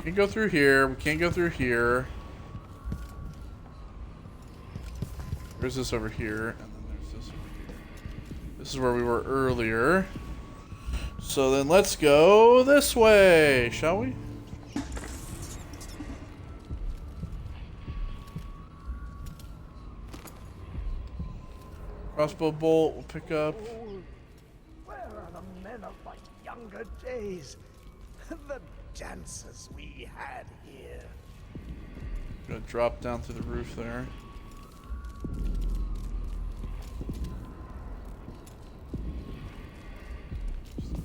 Can't go through here. We can't go through here. There's this over here, and then there's this over here. This is where we were earlier. So then let's go this way, shall we? Crossbow bolt, we'll pick up. Where are the men of my younger days? The dances we had here. Gonna drop down through the roof there.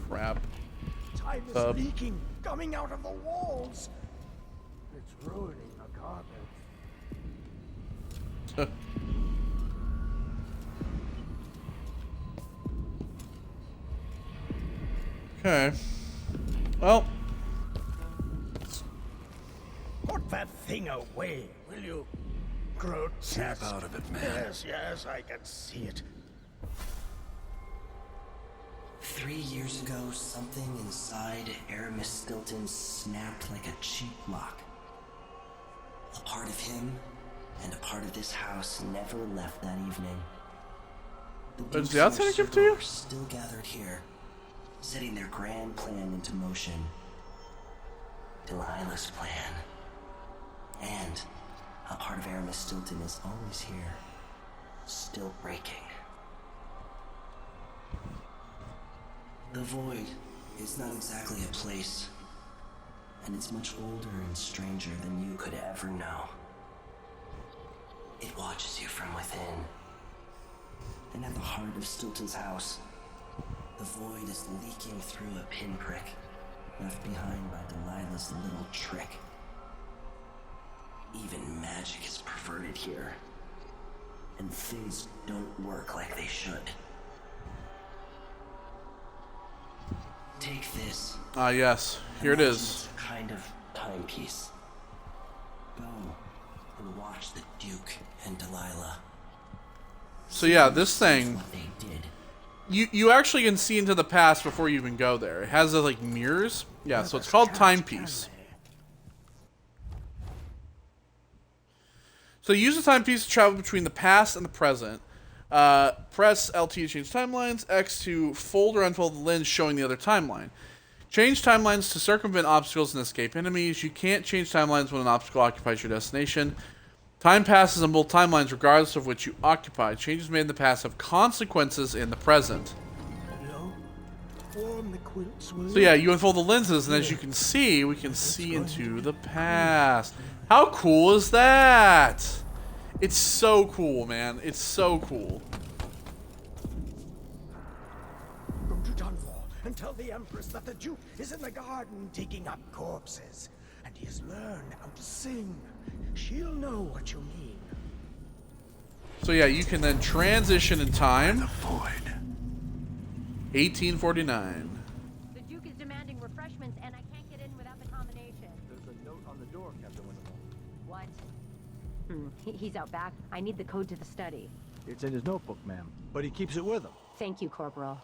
Crap. Time is leaking, coming out of the walls. It's ruining the carpet. Okay. Well. Put that thing away, will you? Grotesque. Snap out of it, man. Yes, I can see it. 3 years ago, something inside Aramis Stilton snapped like a cheap lock. A part of him and a part of this house never left that evening. Does the outsider give to you? Still gathered here, setting their grand plan into motion. Delilah's plan. And a part of Aramis Stilton is always here, still breaking. The Void is not exactly a place, and it's much older and stranger than you could ever know. It watches you from within. And at the heart of Stilton's house, the Void is leaking through a pinprick left behind by Delilah's little trick. Even magic is perverted here, and things don't work like they should. Take this. Ah, yes. Here it is. It's a kind of timepiece. Go and watch the Duke and Delilah. So yeah, this thing, What they did. you actually can see into the past before you even go there. It has like mirrors. Yeah, so it's called Timepiece. So use the timepiece to travel between the past and the present. Press LT to change timelines, X to fold or unfold the lens showing the other timeline. Change timelines to circumvent obstacles and escape enemies. You can't change timelines when an obstacle occupies your destination. Time passes on both timelines regardless of which you occupy. Changes made in the past have consequences in the present. So yeah, you unfold the lenses, and as you can see, we can see into the past. How cool is that? It's so cool, man. It's so cool. Go to Dunwall and tell the Empress that the Duke is in the garden digging up corpses, and he has learned how to sing. She'll know what you mean. So yeah, you can then transition in time. The Void. 1849. The Duke is demanding refreshments, and I can't get in without the combination. There's a note on the door, Captain Wintermore. What? He's out back. I need the code to the study. It's in his notebook, ma'am, but he keeps it with him. Thank you, Corporal.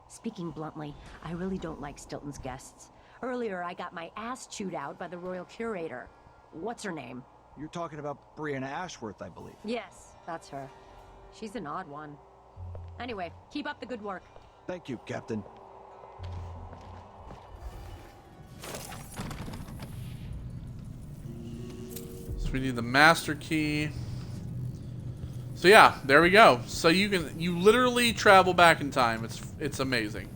Speaking bluntly, I really don't like Stilton's guests. Earlier, I got my ass chewed out by the Royal Curator. What's her name? You're talking about Brianna Ashworth, I believe. Yes, that's her. She's an odd one. Anyway, keep up the good work. Thank you, Captain. So we need the master key. So yeah, there we go. So you literally travel back in time. It's amazing.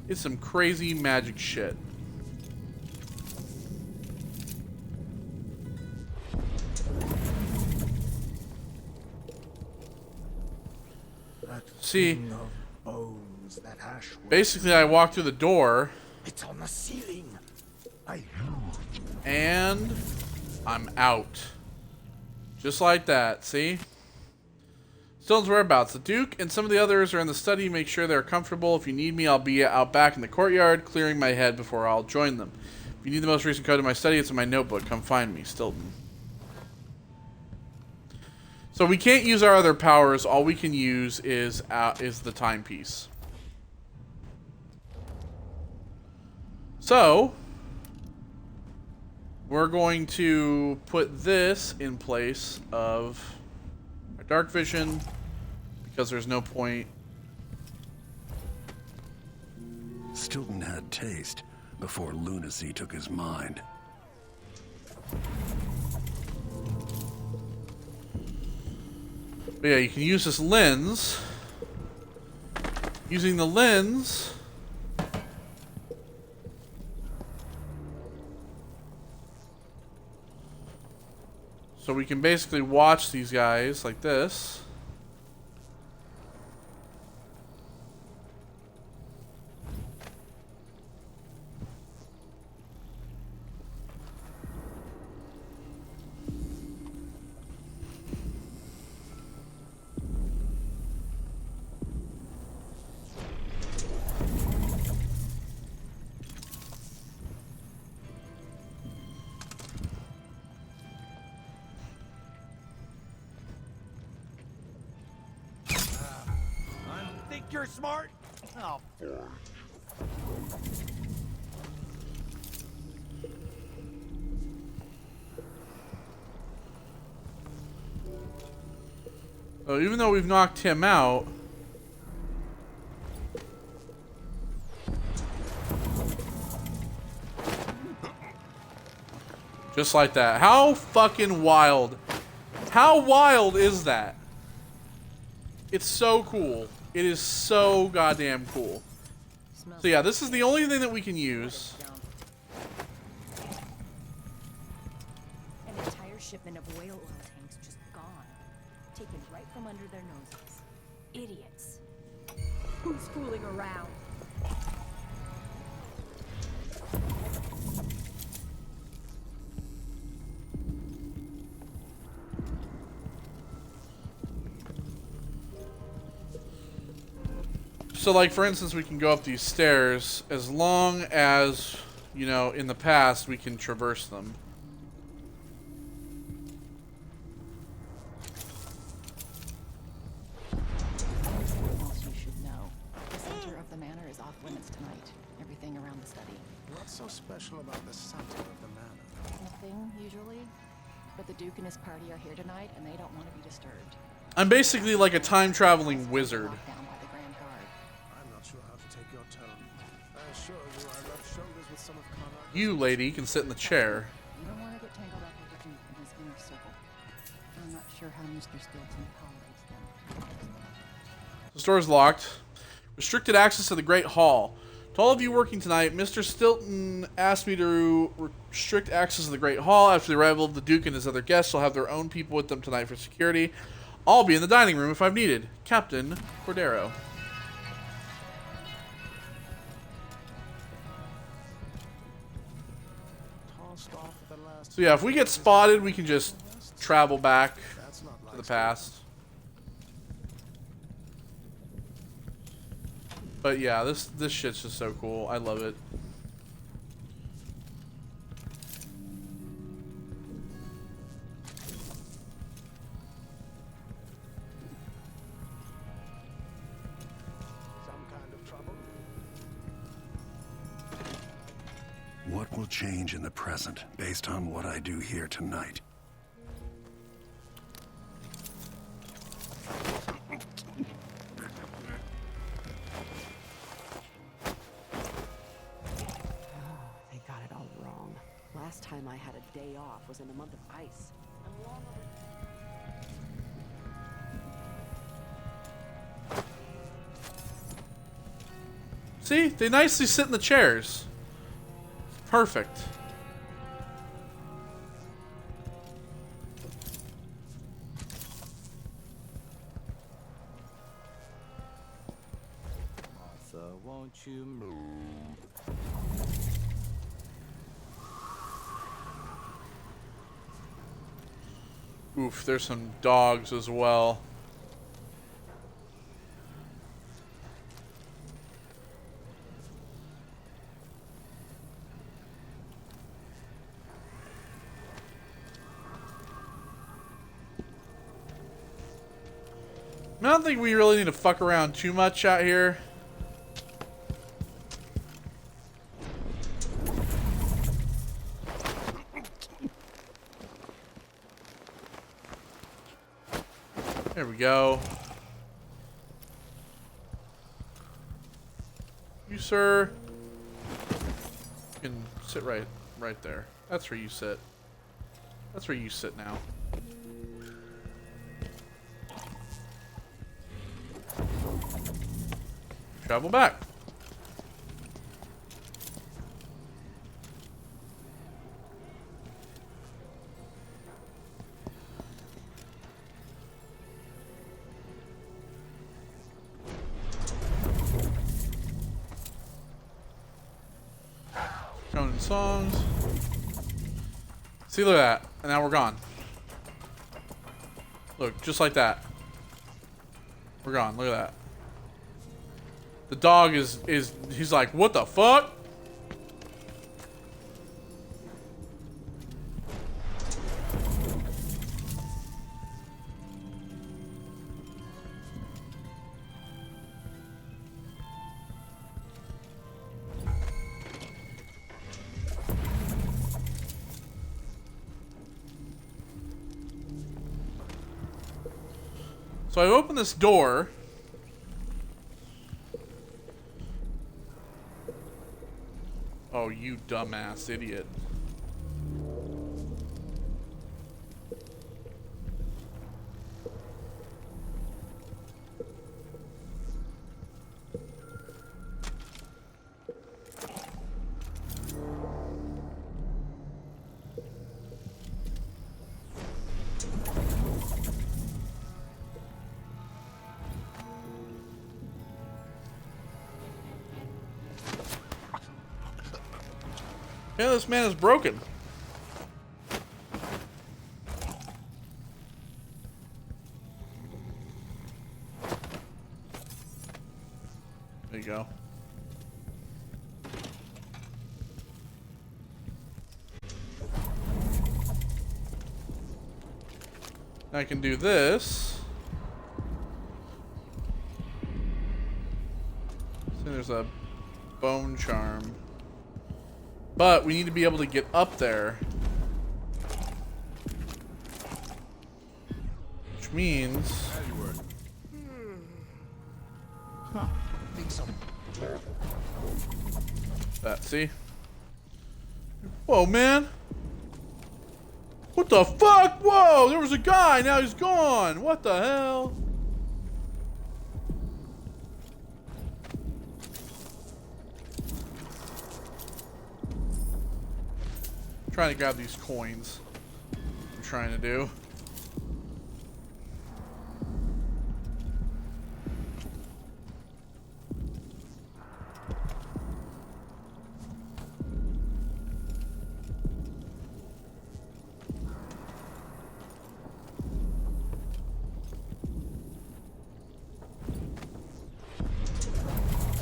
It's some crazy magic shit. See, Bones that Ashworth. basically I walk through the door. It's on the ceiling. And I'm out. Just like that, see? Stilton's whereabouts. The Duke and some of the others are in the study. Make sure they're comfortable. If you need me, I'll be out back in the courtyard, clearing my head before I'll join them. If you need the most recent code in my study, it's in my notebook. Come find me, Stilton. So we can't use our other powers. All we can use is the timepiece. So, we're going to put this in place of our dark vision, because there's no point. Stilton had taste before lunacy took his mind. But yeah, you can use this lens. Using the lens, so we can basically watch these guys like this. Think you're smart? Oh, So even though we've knocked him out, just like that. How fucking wild. How wild is that? It's so cool. It is so goddamn cool. So yeah, this is the only thing that we can use. An entire shipment of whale oil tanks just gone. Taken right from under their noses. Idiots. Who's fooling around? So like for instance, we can go up these stairs as long as, you know, in the past we can traverse them. Something else you should know. The center of the manor is off limits tonight. Everything around the study. what's so special about the center of the manor? Nothing, usually. But the Duke and his party are here tonight, and they don't want to be disturbed. I'm basically like a time-traveling wizard. I'm not sure how to take your tone. I assure you I rub shoulders with some of Conrad's... You, lady, can sit in the chair. You don't want to get tangled up with the Duke and his inner circle. I'm not sure how Mr. Stilton tolerates them. The store's locked. Restricted access to the Great Hall. To all of you working tonight, Mr. Stilton asked me to restrict access to the Great Hall. After the arrival of the Duke and his other guests, will have their own people with them tonight for security. I'll be in the dining room if I'm needed. Captain Cordero. So yeah, if we get spotted, we can just travel back to the past. But yeah, this shit's just so cool. I love it. What will change in the present based on what I do here tonight? They got it all wrong. Last time I had a day off was in the month of ice. See? They nicely sit in the chairs. Perfect. Martha, won't you move? Oof, there's some dogs as well. I don't think we really need to fuck around too much out here. There we go. You, sir. You can sit right there. That's where you sit. That's where you sit now. Travel back. Shonen songs. See, look at that. And now we're gone. Look, just like that. We're gone. Look at that. The dog is he's like, what the fuck? So I open this door. Oh, you dumbass idiot. Yeah, this man is broken. There you go. I can do this. See, there's a bone charm. But we need to be able to get up there. Which means... That, see? Whoa, man! What the fuck? Whoa! There was a guy, now he's gone! What the hell? Trying to grab these coins. I'm trying to do.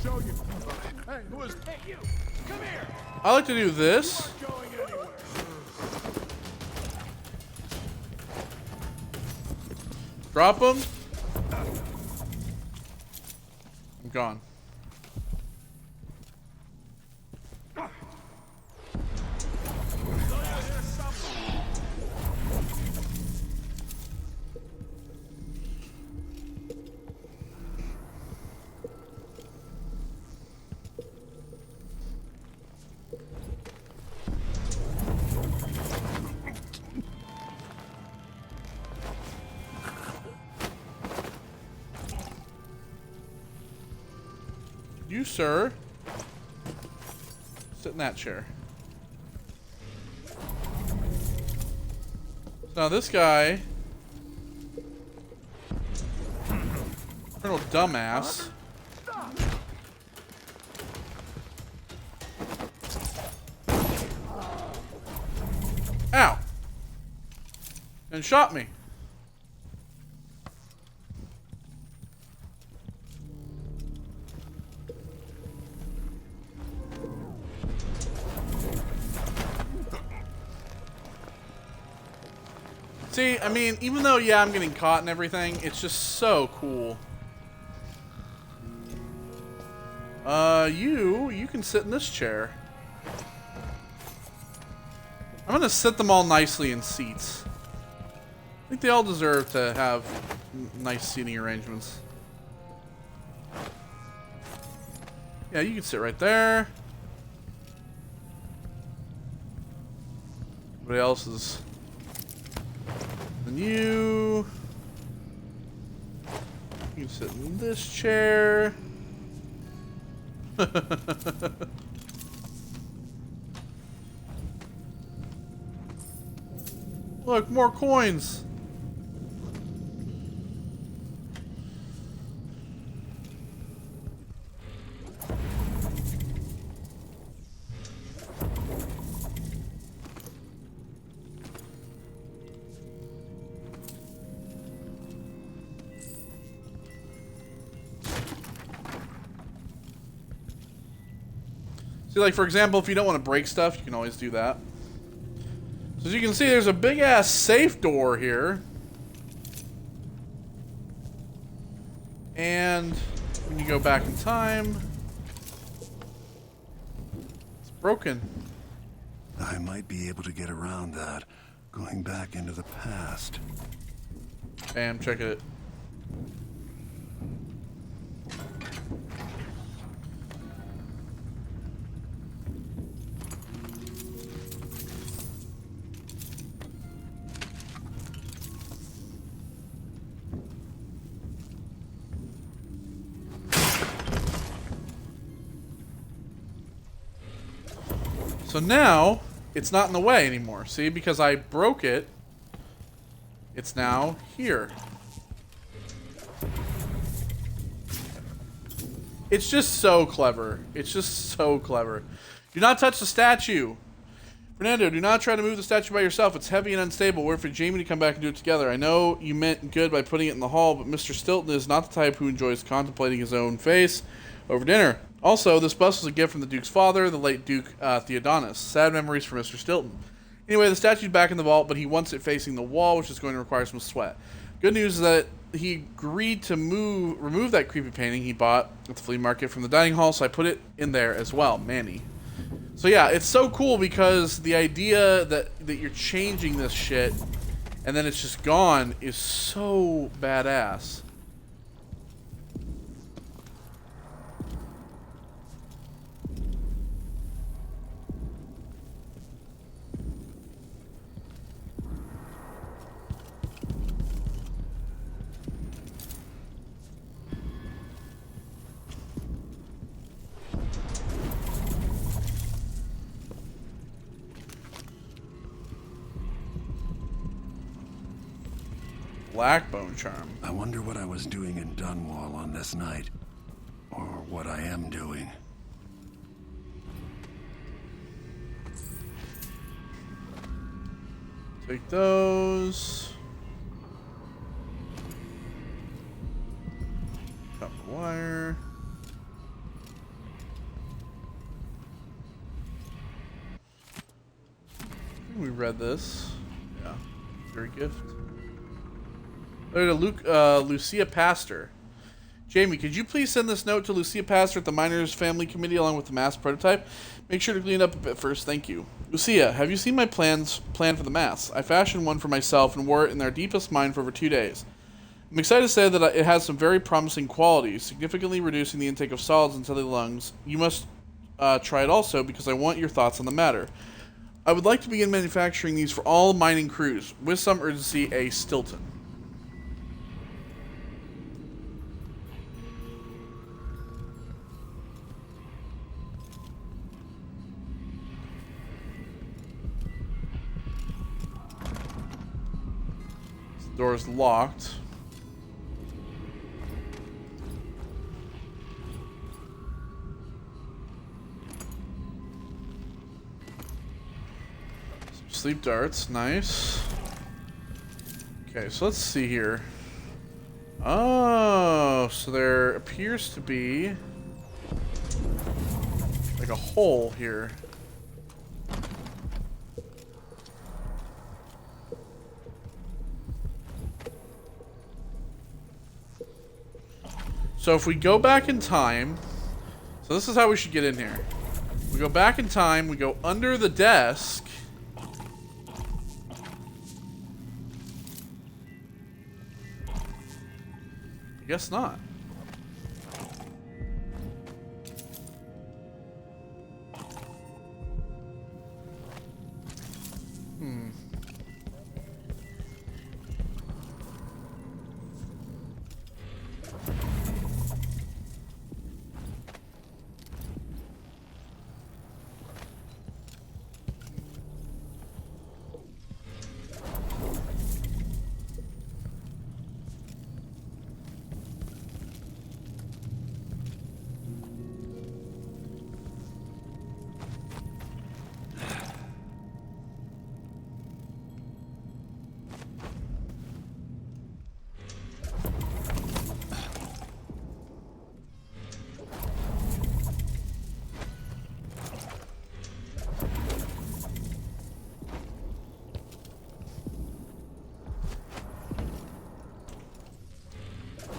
Show you. Hey, who is? Hey, you! Come here! I like to do this. Drop him. I'm gone. You, sir, sit in that chair. So now this guy, Colonel Dumbass, ow, and shot me. See, I mean, even though, yeah, I'm getting caught and everything, it's just so cool. You can sit in this chair. I'm gonna sit them all nicely in seats. I think they all deserve to have nice seating arrangements. Yeah, you can sit right there. Everybody else is than you. You can sit in this chair. Look, more coins. See, like, for example, if you don't want to break stuff, you can always do that. So as you can see, there's a big-ass safe door here. And when you go back in time, it's broken. I might be able to get around that, going back into the past. Bam, check it. So now, it's not in the way anymore. See, because I broke it, it's now here. It's just so clever. It's just so clever. Do not touch the statue. Fernando, do not try to move the statue by yourself. It's heavy and unstable. Wait for Jamie to come back and do it together. I know you meant good by putting it in the hall, but Mr. Stilton is not the type who enjoys contemplating his own face over dinner. Also, this bust was a gift from the Duke's father, the late Duke Theodonis. Sad memories for Mr. Stilton. Anyway, the statue's back in the vault, but he wants it facing the wall, which is going to require some sweat. Good news is that he agreed to remove that creepy painting he bought at the flea market from the dining hall, so I put it in there as well, Manny. So yeah, it's so cool because the idea that you're changing this shit and then it's just gone is so badass. Black bone charm. I wonder what I was doing in Dunwall on this night. Or what I am doing. Take those. Cut the wire. We read this. Yeah. Very gift. Lucia Pastor. Jamie, could you please send this note to Lucia Pastor at the Miners Family Committee along with the mass prototype? Make sure to clean it up a bit first, thank you. Lucia, have you seen my plan for the mass? I fashioned one for myself and wore it in their deepest mine for over 2 days. I'm excited to say that it has some very promising qualities, significantly reducing the intake of solids into the lungs. You must try it also because I want your thoughts on the matter. I would like to begin manufacturing these for all mining crews. With some urgency, A. Stilton. The door is locked. Some sleep darts, nice. Okay, so let's see here. Oh, so there appears to be like a hole here. So if we go back in time, so this is how we should get in here. We go back in time, we go under the desk. I guess not.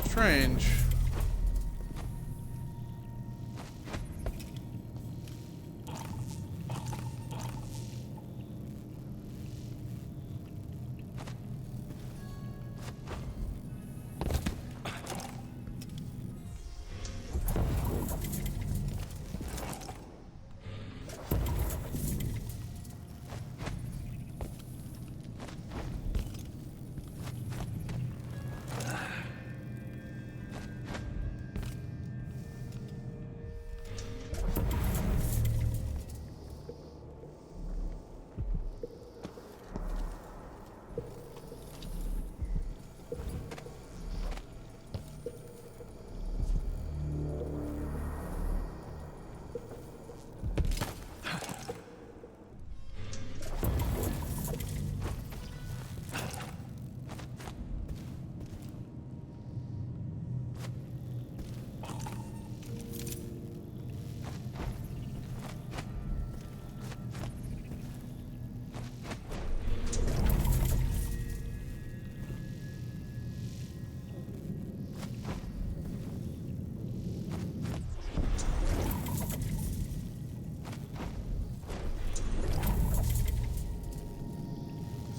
Strange.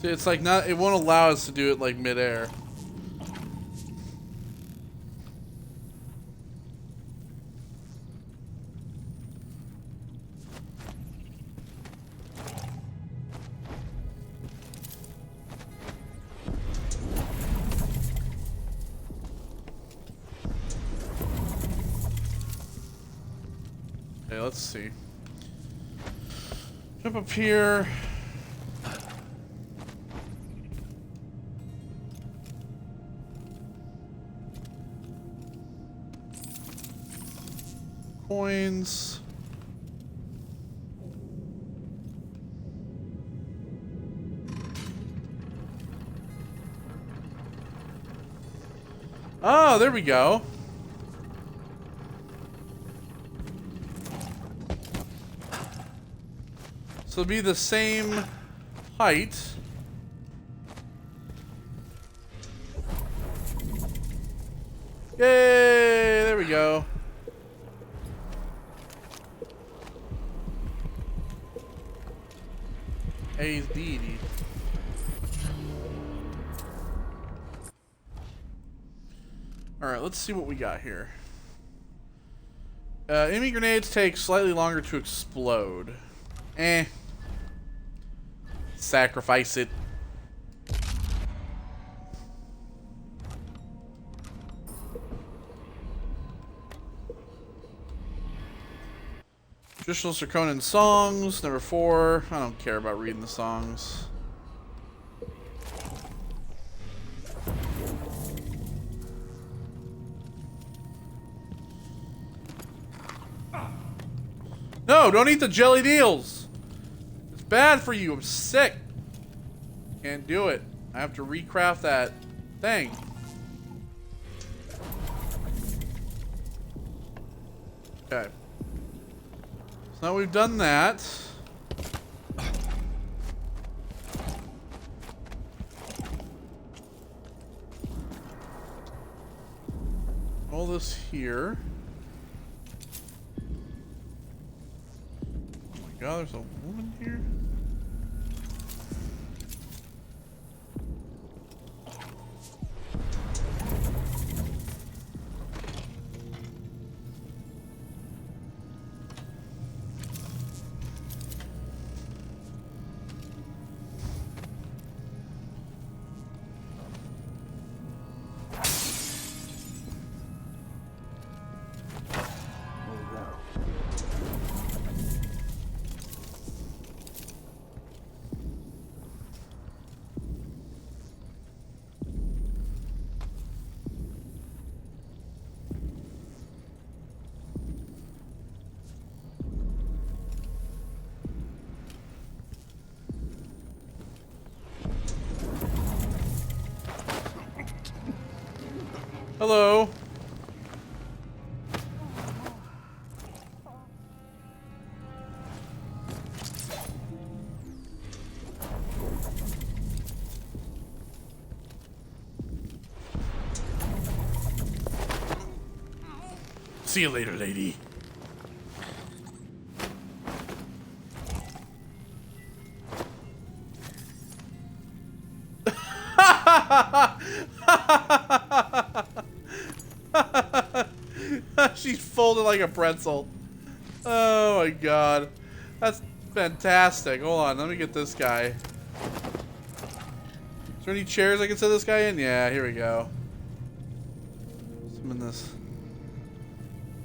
See, it's like not, it won't allow us to do it like midair. Okay, let's see. Jump up here. Coins. Oh, there we go. So it'll be the same height. Yay! There we go. A's deity. Alright, let's see what we got here. Enemy grenades take slightly longer to explode. Sacrifice it. Traditional Sir Conan songs, number 4. I don't care about reading the songs. No, don't eat the jelly deals. It's bad for you. I'm sick. Can't do it. I have to recraft that thing. Okay. So now we've done that. All this here. Oh my god, there's a woman here? Hello. See you later, lady. She's folded like a pretzel. Oh my god. That's fantastic. Hold on, let me get this guy. Is there any chairs I can set this guy in? Yeah, here we go. Summon this.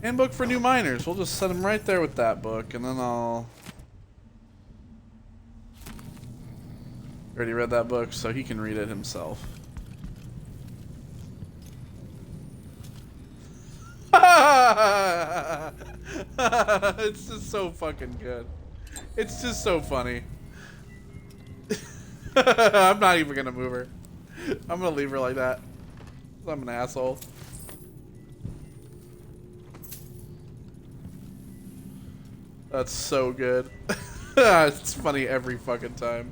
Handbook for new miners. We'll just set him right there with that book, and then I'll... Already read that book, so he can read it himself. It's just so fucking good. It's just so funny. I'm not even gonna move her. I'm gonna leave her like that. I'm an asshole. That's so good. It's funny every fucking time.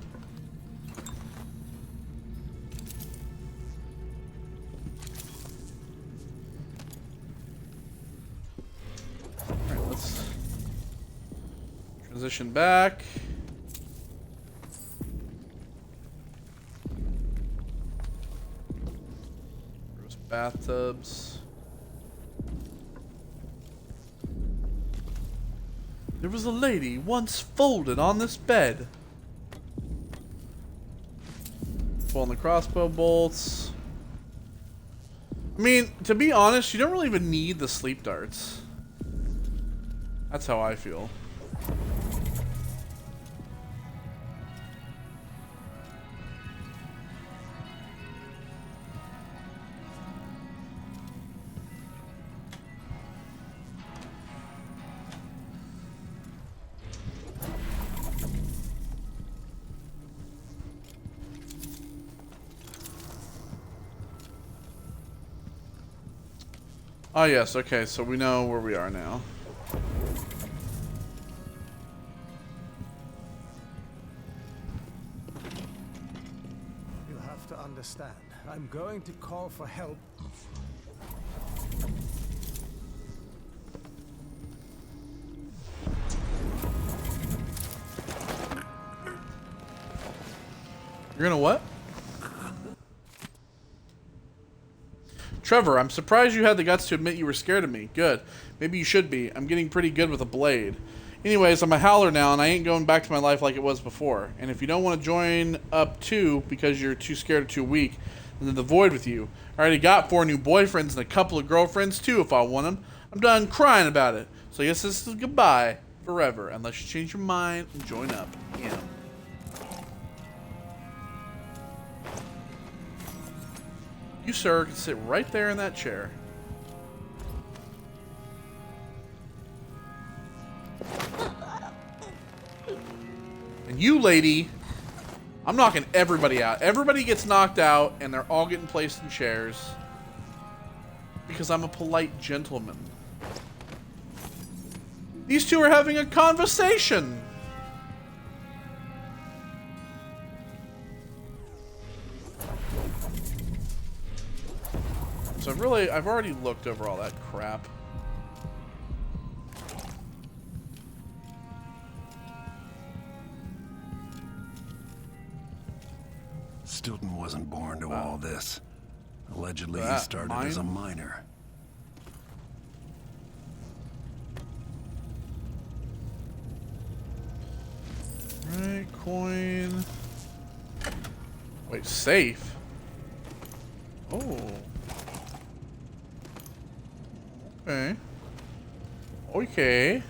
Alright, let's transition back. Gross bathtubs. There was a lady once folded on this bed. Pulling the crossbow bolts. I mean, to be honest, you don't really even need the sleep darts. That's how I feel. Oh yes, okay, so we know where we are now. You have to understand. I'm going to call for help. You're gonna what? Trevor, I'm surprised you had the guts to admit you were scared of me. Good. Maybe you should be. I'm getting pretty good with a blade. Anyways, I'm a howler now, and I ain't going back to my life like it was before. And if you don't want to join up too, because you're too scared or too weak, then the void with you. I already got 4 new boyfriends and a couple of girlfriends too if I want them. I'm done crying about it. So I guess this is goodbye forever, unless you change your mind and join up. Yeah. You, sir, can sit right there in that chair. And you, lady, I'm knocking everybody out. Everybody gets knocked out, and they're all getting placed in chairs. Because I'm a polite gentleman. These two are having a conversation. So I've already looked over all that crap. Stilton wasn't born to all this. Allegedly, he started as a miner. Right, coin. Wait, safe? Oh. Okay. Okay.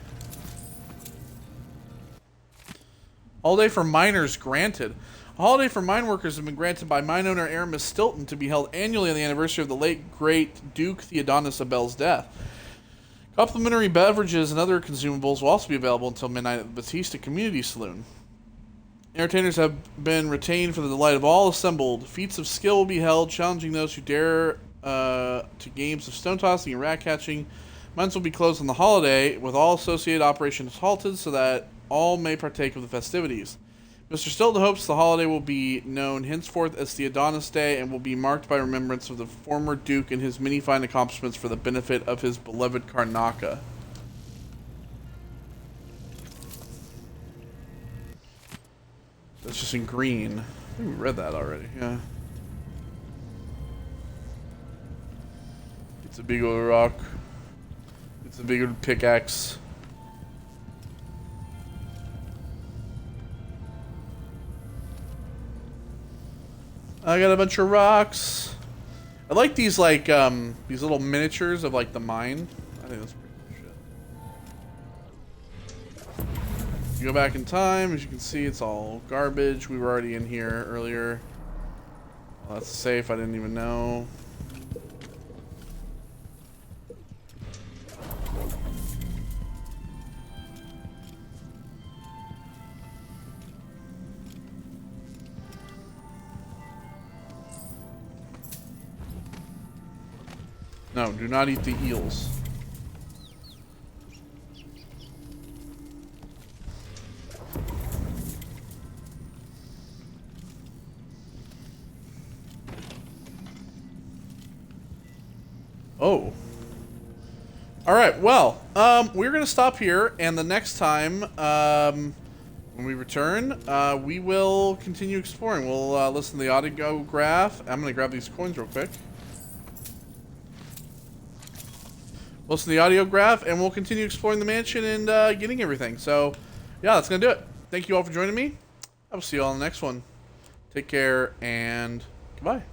Holiday for miners granted. A holiday for mine workers has been granted by mine owner Aramis Stilton to be held annually on the anniversary of the late great Duke Theodonis of Bell's death. Complimentary beverages and other consumables will also be available until midnight at the Batista Community Saloon. Entertainers have been retained for the delight of all assembled. Feats of skill will be held, challenging those who dare to games of stone tossing and rat catching. Mines will be closed on the holiday, with all associated operations halted so that all may partake of the festivities. Mr. Stilton hopes the holiday will be known henceforth as the Adonis Day and will be marked by remembrance of the former Duke and his many fine accomplishments for the benefit of his beloved Karnaca. That's just in green. I think we read that already, yeah. It's a big old rock. It's a big old pickaxe. I got a bunch of rocks. I like these these little miniatures of like the mine. I think that's pretty cool shit. You go back in time, as you can see, it's all garbage. We were already in here earlier. Well, that's safe. I didn't even know. No, do not eat the eels. Oh. Alright, well, we're going to stop here, and the next time, when we return, we will continue exploring. We'll listen to the audio graph. I'm going to grab these coins real quick. Listen to the audio graph, and we'll continue exploring the mansion and getting everything. So, yeah, that's going to do it. Thank you all for joining me. I will see you all in the next one. Take care, and goodbye.